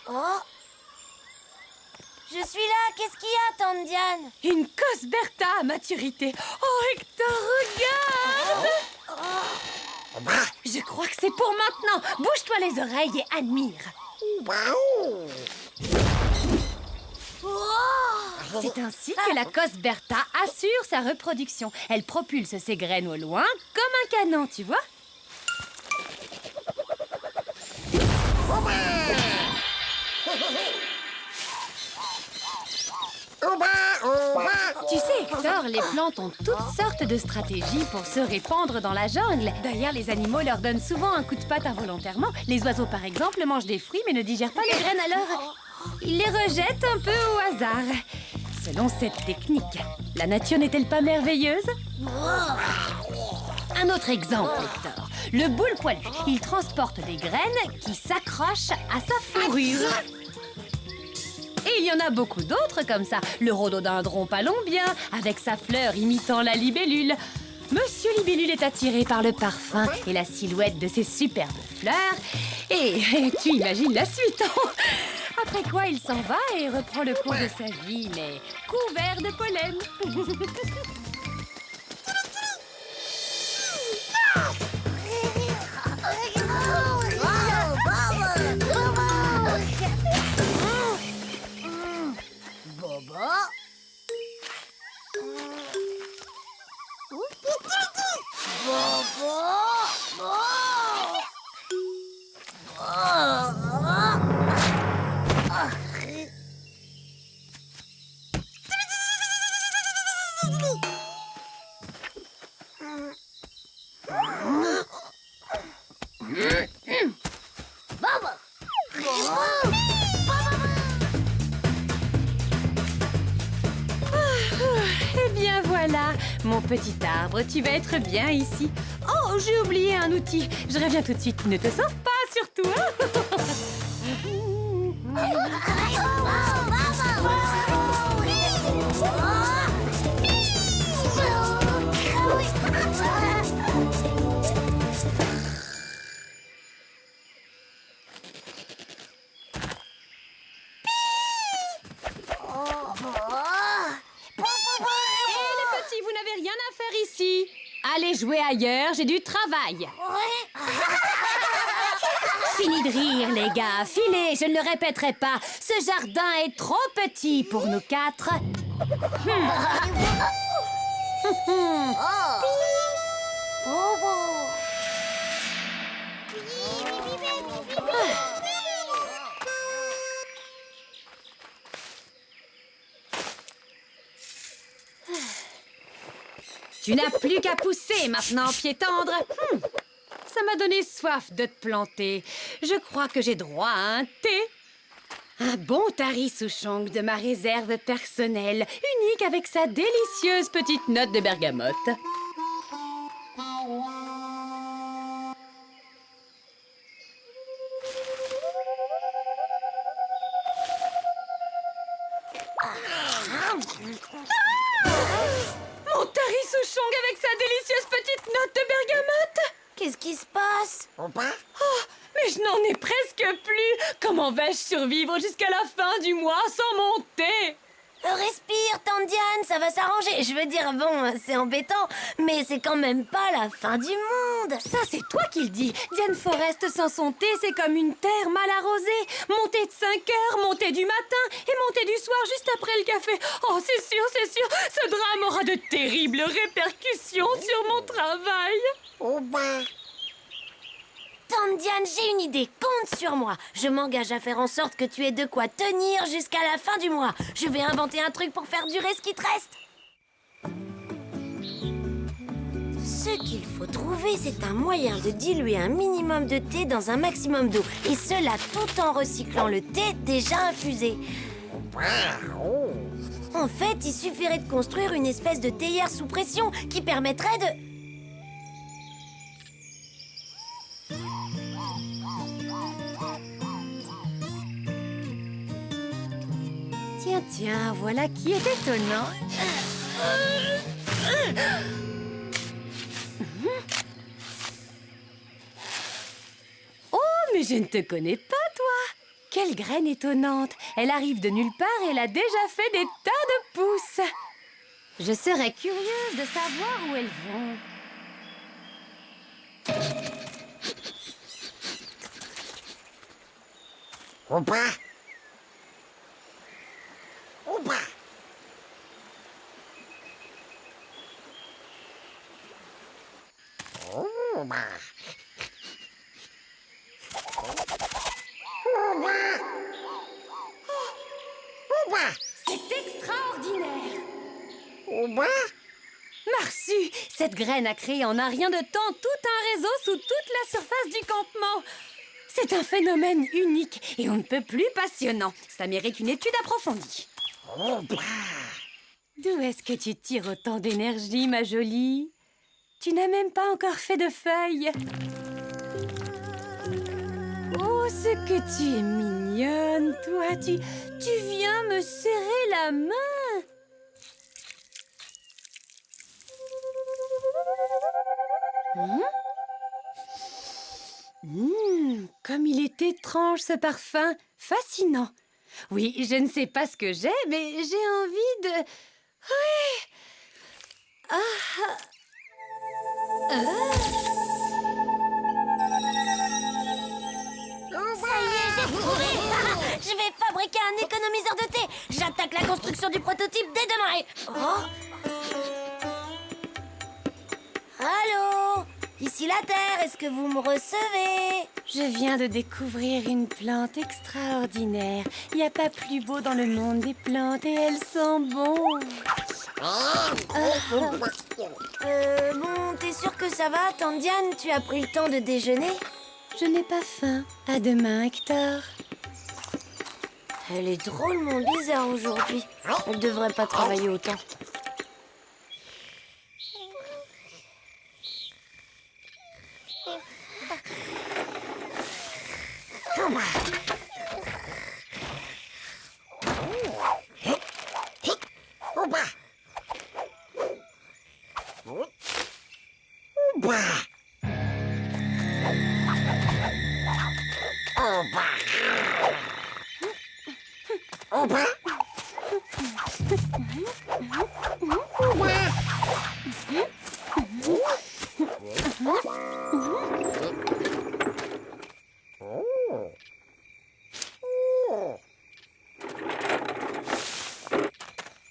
Oh, je suis là. Qu'est-ce qu'il y a, Tandiane? Une Cosberta à maturité. Oh, Hector, regarde! Je crois que c'est pour maintenant. Bouge-toi les oreilles et admire. C'est ainsi que la Cosberta assure sa reproduction. Elle propulse ses graines au loin comme un canon, tu vois? Tu sais, Hector, les plantes ont toutes sortes de stratégies pour se répandre dans la jungle. D'ailleurs, les animaux leur donnent souvent un coup de patte involontairement. Les oiseaux, par exemple, mangent des fruits mais ne digèrent pas les graines, alors ils les rejettent un peu au hasard. Selon cette technique, la nature n'est-elle pas merveilleuse? Un autre exemple, Hector. Le boule poilu. Il transporte des graines qui s'accrochent à sa fourrure. Et il y en a beaucoup d'autres comme ça. Le rhododendron palombien, avec sa fleur imitant la libellule. Monsieur Libellule est attiré par le parfum et la silhouette de ses superbes fleurs. Et tu imagines la suite. Après quoi, il s'en va et reprend le cours de sa vie, mais couvert de pollen. Eh bien voilà, mon petit arbre, tu vas être bien ici. Oh, j'ai oublié un outil. Je reviens tout de suite. Ne te sauve pas, surtout, hein? Vous n'avez rien à faire ici. Allez jouer ailleurs, j'ai du travail. Fini de rire, les gars. Filez, je ne le répéterai pas. Ce jardin est trop petit pour nous 4. Tu n'as plus qu'à pousser maintenant, pied tendre. Ça m'a donné soif de te planter. Je crois que j'ai droit à un thé. Un bon Tari Souchong de ma réserve personnelle, unique avec sa délicieuse petite note de bergamote. Mon Tari Souchong avec sa délicieuse petite note de bergamote! Qu'est-ce qui se passe? Oh, mais je n'en ai presque plus! Comment vais-je survivre jusqu'à la fin du mois sans mon thé? Respire, tante Diane, ça va s'arranger. Je veux dire, bon, c'est embêtant, mais c'est quand même pas la fin du monde. Ça, c'est toi qui le dis. Diane Forest sans son thé, c'est comme une terre mal arrosée. Monter de 5 heures, monter du matin et monter du soir juste après le café. Oh, c'est sûr, ce drame aura de terribles répercussions sur mon travail. Tante Diane, j'ai une idée. Compte sur moi. Je m'engage à faire en sorte que tu aies de quoi tenir jusqu'à la fin du mois. Je vais inventer un truc pour faire durer ce qui te reste. Ce qu'il faut trouver, c'est un moyen de diluer un minimum de thé dans un maximum d'eau. Et cela tout en recyclant le thé déjà infusé. En fait, il suffirait de construire une espèce de théière sous pression qui permettrait de... Tiens, voilà qui est étonnant. Oh, mais je ne te connais pas, toi. Quelle graine étonnante. Elle arrive de nulle part et elle a déjà fait des tas de pousses. Je serais curieuse de savoir où elles vont. C'est extraordinaire. Marsu, cette graine a créé en un rien de temps tout un réseau sous toute la surface du campement. C'est un phénomène unique et on ne peut plus passionnant. Ça mérite une étude approfondie. D'où est-ce que tu tires autant d'énergie, ma jolie? Tu n'as même pas encore fait de feuilles. Oh, ce que tu es mignonne, toi. Tu viens me serrer la main. Comme il est étrange, ce parfum. Fascinant. Oui, je ne sais pas ce que j'ai, mais j'ai envie de... Oui. Ça y est, j'ai trouvé. Je vais fabriquer un économiseur de thé. J'attaque la construction du prototype dès demain. Oh. Allô? Ici la Terre, est-ce que vous me recevez? Je viens de découvrir une plante extraordinaire. Il n'y a pas plus beau dans le monde des plantes et elles sentent bon. Bon, t'es sûre que ça va, tante Diane? Tu as pris le temps de déjeuner? Je n'ai pas faim. À demain, Hector. Elle est drôlement bizarre aujourd'hui. Elle devrait pas travailler autant.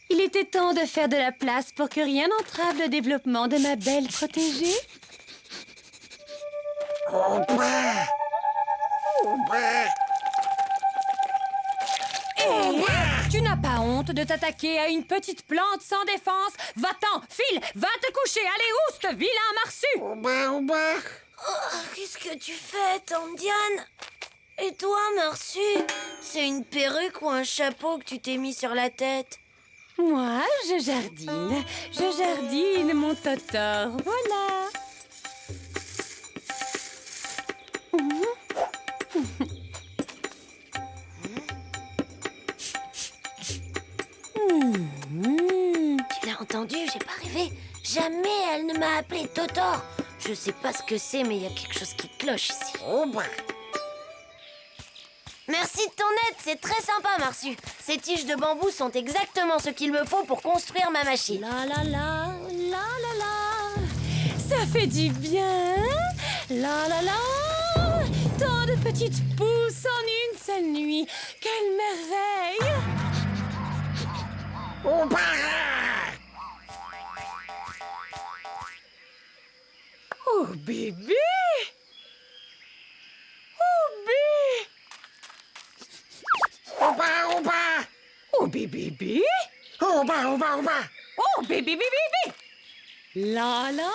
Il était temps de faire de la place pour que rien n'entrave le développement de ma belle protégée. Hé, tu n'as pas honte de t'attaquer à une petite plante sans défense? Va-t'en, file, va te coucher, allez, ouste, vilain marsu! Oh, qu'est-ce que tu fais, tante Diane? Et toi, Marsu? C'est une perruque ou un chapeau que tu t'es mis sur la tête? Moi, je jardine. Je jardine, mon Totor. Voilà. Tu l'as entendu? J'ai pas rêvé. Jamais elle ne m'a appelé Totor. Je sais pas ce que c'est, mais il y a quelque chose qui cloche ici. Oh ben. Merci de ton aide, c'est très sympa, Marsu. Ces tiges de bambou sont exactement ce qu'il me faut pour construire ma machine. La la la, la la la. Ça fait du bien. La la la. Tant de petites pousses en une seule nuit. Quelle merveille. Oh ben. Oh bébé. Oh bébé. Oh ben, oh ben. Oh bébé. Oh ben, oh ben, oh ben. Oh bébé bébé. La la la la.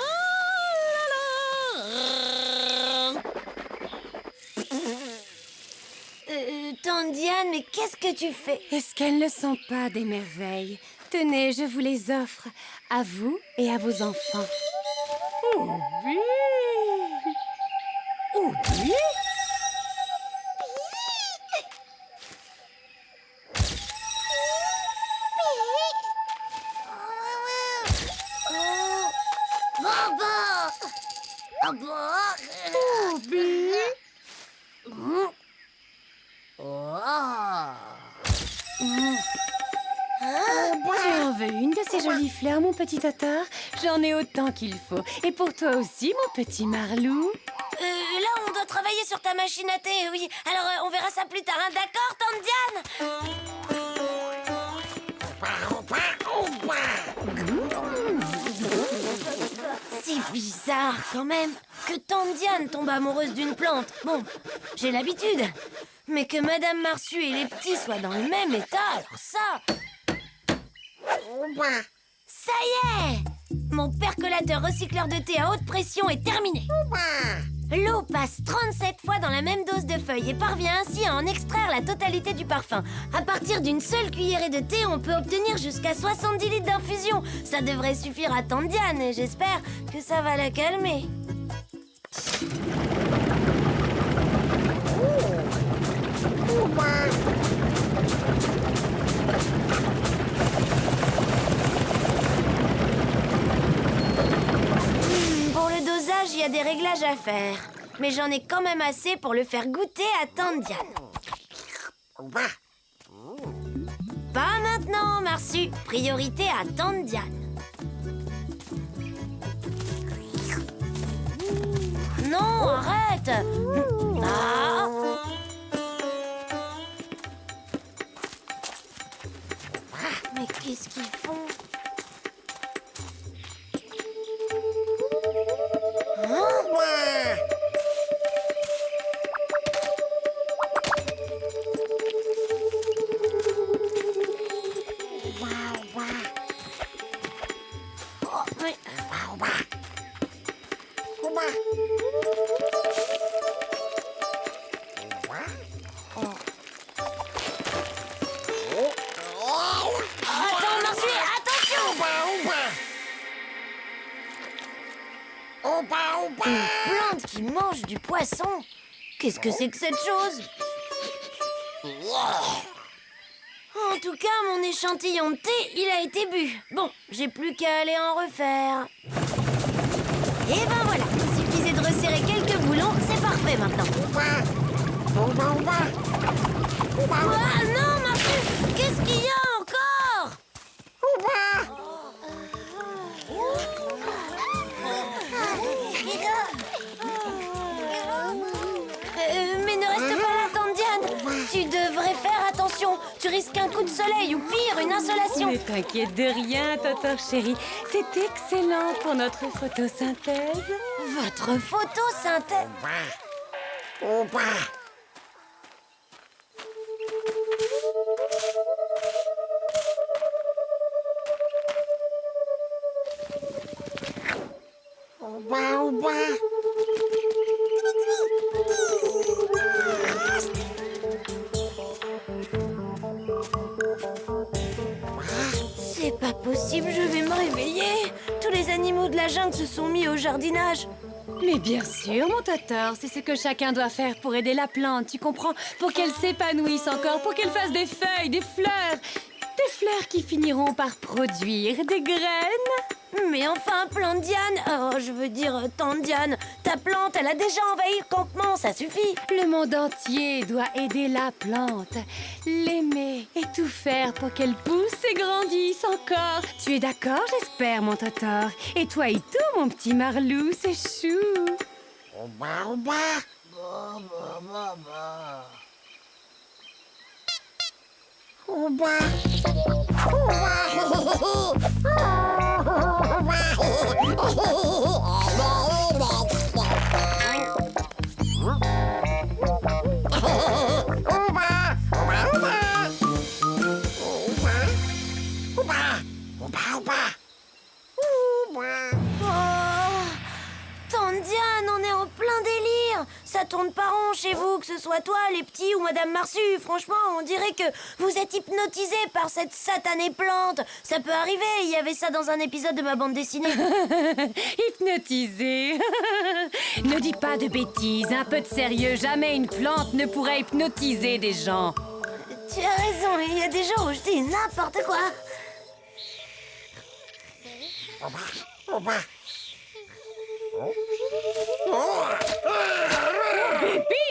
Tante Diane, mais qu'est-ce que tu fais? Est-ce qu'elles ne sont pas des merveilles? Tenez, je vous les offre, à vous et à vos enfants. Oh oui. Oh oui. Tu en veux une de ces jolies fleurs, mon petit Totor? J'en ai autant qu'il faut. Et pour toi aussi, mon petit Marlou? Là, on doit travailler sur ta machine à thé, oui. Alors, on verra ça plus tard, hein, d'accord, Tante Diane? C'est bizarre, quand même, que Tante Diane tombe amoureuse d'une plante. Bon, j'ai l'habitude. Mais que Madame Marsu et les petits soient dans le même état, alors ça... Ça y est! Mon percolateur recycleur de thé à haute pression est terminé. L'eau passe 37 fois dans la même dose de feuilles et parvient ainsi à en extraire la totalité du parfum. À partir d'une seule cuillerée de thé, on peut obtenir jusqu'à 70 litres d'infusion. Ça devrait suffire à Tante Diane et j'espère que ça va la calmer. Pour le dosage, il y a des réglages à faire. Mais j'en ai quand même assez pour le faire goûter à Tante Diane. Pas maintenant, Marsu. Priorité à Tante Diane. Non, arrête. Ah. Mais qu'est-ce qu'ils font? Attends, Marsu, attention! Une plante qui mange du poisson? Qu'est-ce que c'est que cette chose? En tout cas, mon échantillon de thé, il a été bu. Bon, j'ai plus qu'à aller en refaire. Et ben voilà, il suffisait de resserrer quelques boulons, c'est parfait maintenant. Ah non, Marsu, qu'est-ce qu'il y a encore? Mais ne reste pas là, Tante Diane. Tu devrais faire attention. Tu risques un coup de soleil ou pire, une insolation. Ne t'inquiète de rien, Totor chéri. C'est excellent pour notre photosynthèse. Votre photosynthèse? C'est pas possible, je vais me réveiller. Tous les animaux de la jungle se sont mis au jardinage. Mais bien sûr, mon Totor, c'est ce que chacun doit faire pour aider la plante, tu comprends? Pour qu'elle s'épanouisse encore, pour qu'elle fasse des feuilles, des fleurs. Des fleurs qui finiront par produire des graines. Mais enfin, plante Diane, je veux dire, tante Diane, ta plante, elle a déjà envahi le campement, ça suffit. Le monde entier doit aider la plante, l'aimer et tout faire pour qu'elle pousse et grandisse encore. Tu es d'accord, j'espère, mon Totor? Et toi et tout, mon petit Marlou, c'est chou. Tante Diane, on est en plein délire. Ça tourne pas rond chez vous, que ce soit toi, les petits ou Madame Marsu. Franchement, on dirait que vous êtes hypnotisés par cette satanée plante. Ça peut arriver, il y avait ça dans un épisode de ma bande dessinée. Hypnotisé. Ne dis pas de bêtises, un peu de sérieux. Jamais une plante ne pourrait hypnotiser des gens. Tu as raison, il y a des jours où je dis n'importe quoi. Bébi!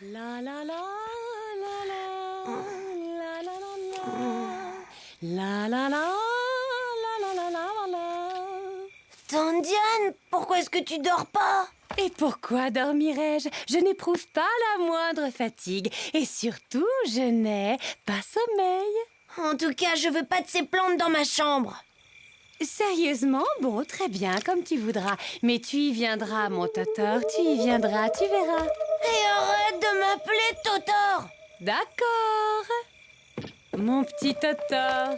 La la la la la la la la la la la la la la la. Tante Diane, pourquoi est-ce que tu dors pas? Et pourquoi dormirais-je? Je n'éprouve pas la moindre fatigue. Et surtout, je n'ai pas sommeil. En tout cas, je veux pas de ces plantes dans ma chambre. Sérieusement? Bon, très bien, comme tu voudras. Mais tu y viendras, mon Totor, tu y viendras, tu verras. Et arrête de m'appeler Totor. D'accord. Mon petit Totor.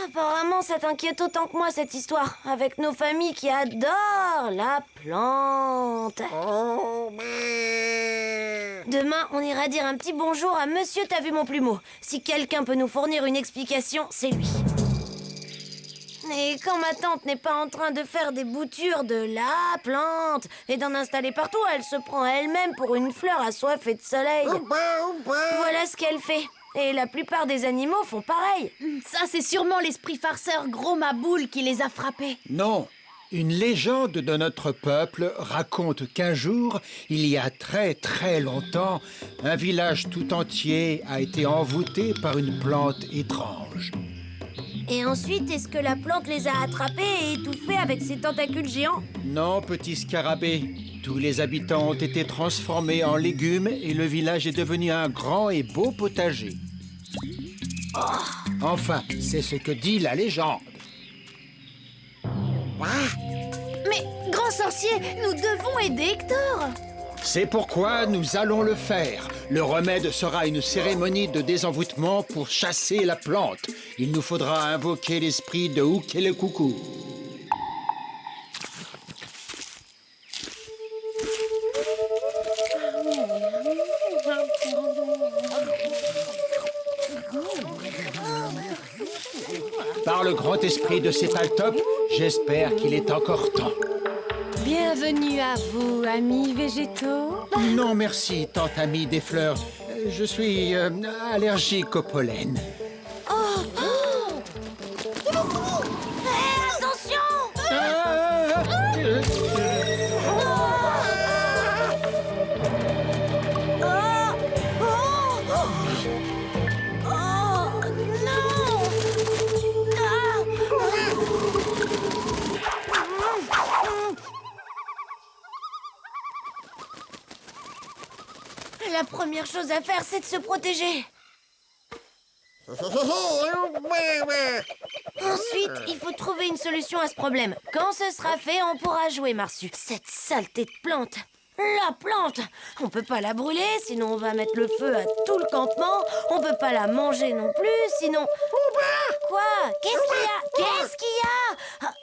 Apparemment, ça t'inquiète autant que moi, cette histoire. Avec nos familles qui adorent la plante. Demain, on ira dire un petit bonjour à Monsieur T'as vu mon plumeau. Si quelqu'un peut nous fournir une explication, c'est lui. Et quand ma tante n'est pas en train de faire des boutures de la plante et d'en installer partout, elle se prend elle-même pour une fleur assoiffée de soleil. Voilà ce qu'elle fait. Et la plupart des animaux font pareil. Ça, c'est sûrement l'esprit farceur gros maboule qui les a frappés. Non. Une légende de notre peuple raconte qu'un jour, il y a très très longtemps, un village tout entier a été envoûté par une plante étrange. Et ensuite, est-ce que la plante les a attrapés et étouffés avec ses tentacules géants? Non, petit scarabée. Tous les habitants ont été transformés en légumes et le village est devenu un grand et beau potager. Enfin, c'est ce que dit la légende. Mais, grand sorcier, nous devons aider Hector. C'est pourquoi nous allons le faire. Le remède sera une cérémonie de désenvoûtement pour chasser la plante. Il nous faudra invoquer l'esprit de Houk et le coucou. Par le grand esprit de Céphaltop, j'espère qu'il est encore temps. Bienvenue à vous, amis végétaux. Non, merci, tante amie des fleurs. Je suis allergique au pollen. Attention! La première chose à faire, c'est de se protéger. Ensuite, il faut trouver une solution à ce problème. Quand ce sera fait, on pourra jouer, Marsu. Cette saleté de plante. La plante, on peut pas la brûler, sinon on va mettre le feu à tout le campement. On peut pas la manger non plus, sinon... Quoi? Qu'est-ce qu'il y a? Qu'est-ce qu'il y a? Ah.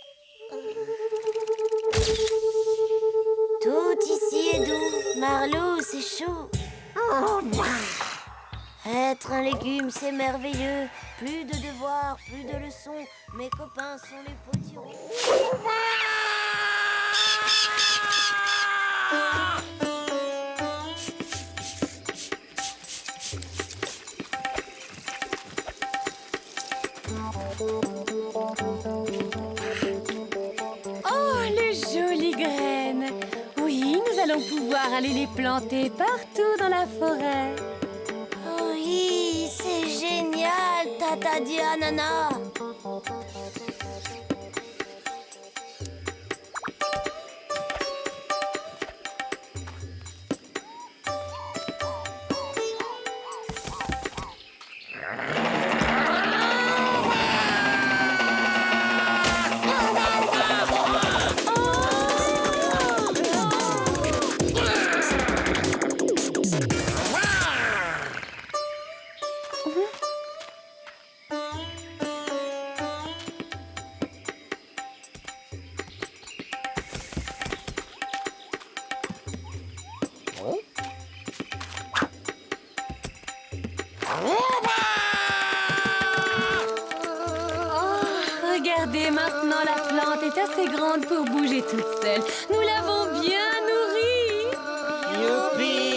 Tout ici est doux. Marlou, c'est chaud. Être un légume, c'est merveilleux. Plus de devoirs, plus de leçons. Mes copains sont les potirons. Oh, les jolies graines! Oui, nous allons pouvoir aller les planter partout dans la forêt. Oui, c'est génial, Tata Dianana. Regardez, maintenant la plante est assez grande pour bouger toute seule. Nous l'avons bien nourrie. Youpi!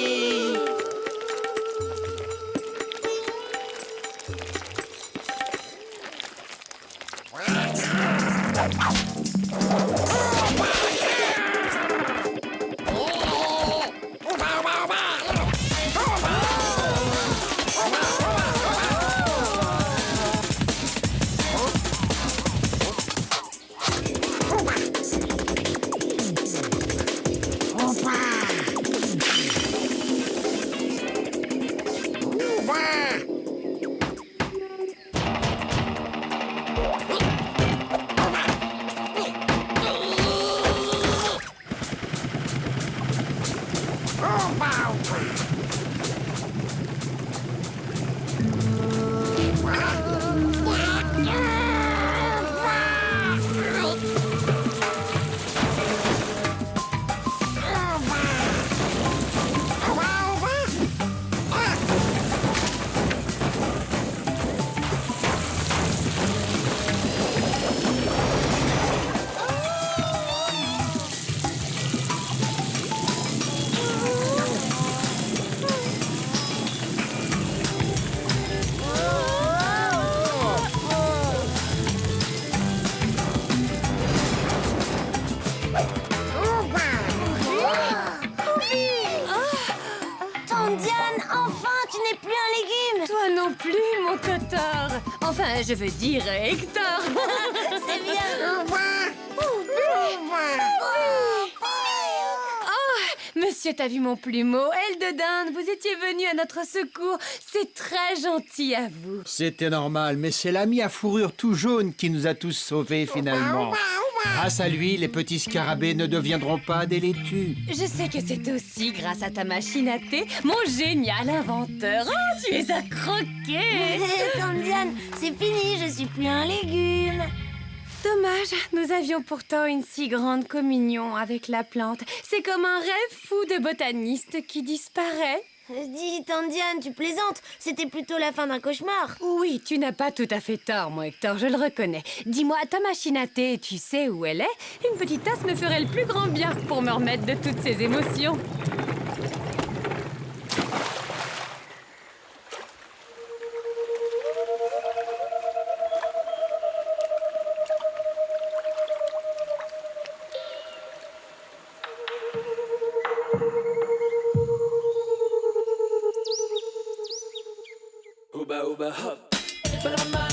Diane, enfin, tu n'es plus un légume. Toi non plus, mon Totor. Enfin, je veux dire Hector. C'est bien. Oh, monsieur, t'as vu mon plumeau? Aile de dinde, vous étiez venu à notre secours. C'est très gentil à vous. C'était normal, mais c'est l'ami à fourrure tout jaune qui nous a tous sauvés finalement. Grâce à lui, les petits scarabées ne deviendront pas des laitues. Je sais que c'est aussi grâce à ta machine à thé, mon génial inventeur. Oh, tu es à croquer. Tante Diane, c'est fini, je suis plus un légume. Dommage, nous avions pourtant une si grande communion avec la plante. C'est comme un rêve fou de botaniste qui disparaît. Dis, Tante Diane, tu plaisantes. C'était plutôt la fin d'un cauchemar. Oui, tu n'as pas tout à fait tort, mon Hector, je le reconnais. Dis-moi, ta machine à thé, tu sais où elle est? Une petite tasse me ferait le plus grand bien pour me remettre de toutes ces émotions. Ooba ooba hop, but I'm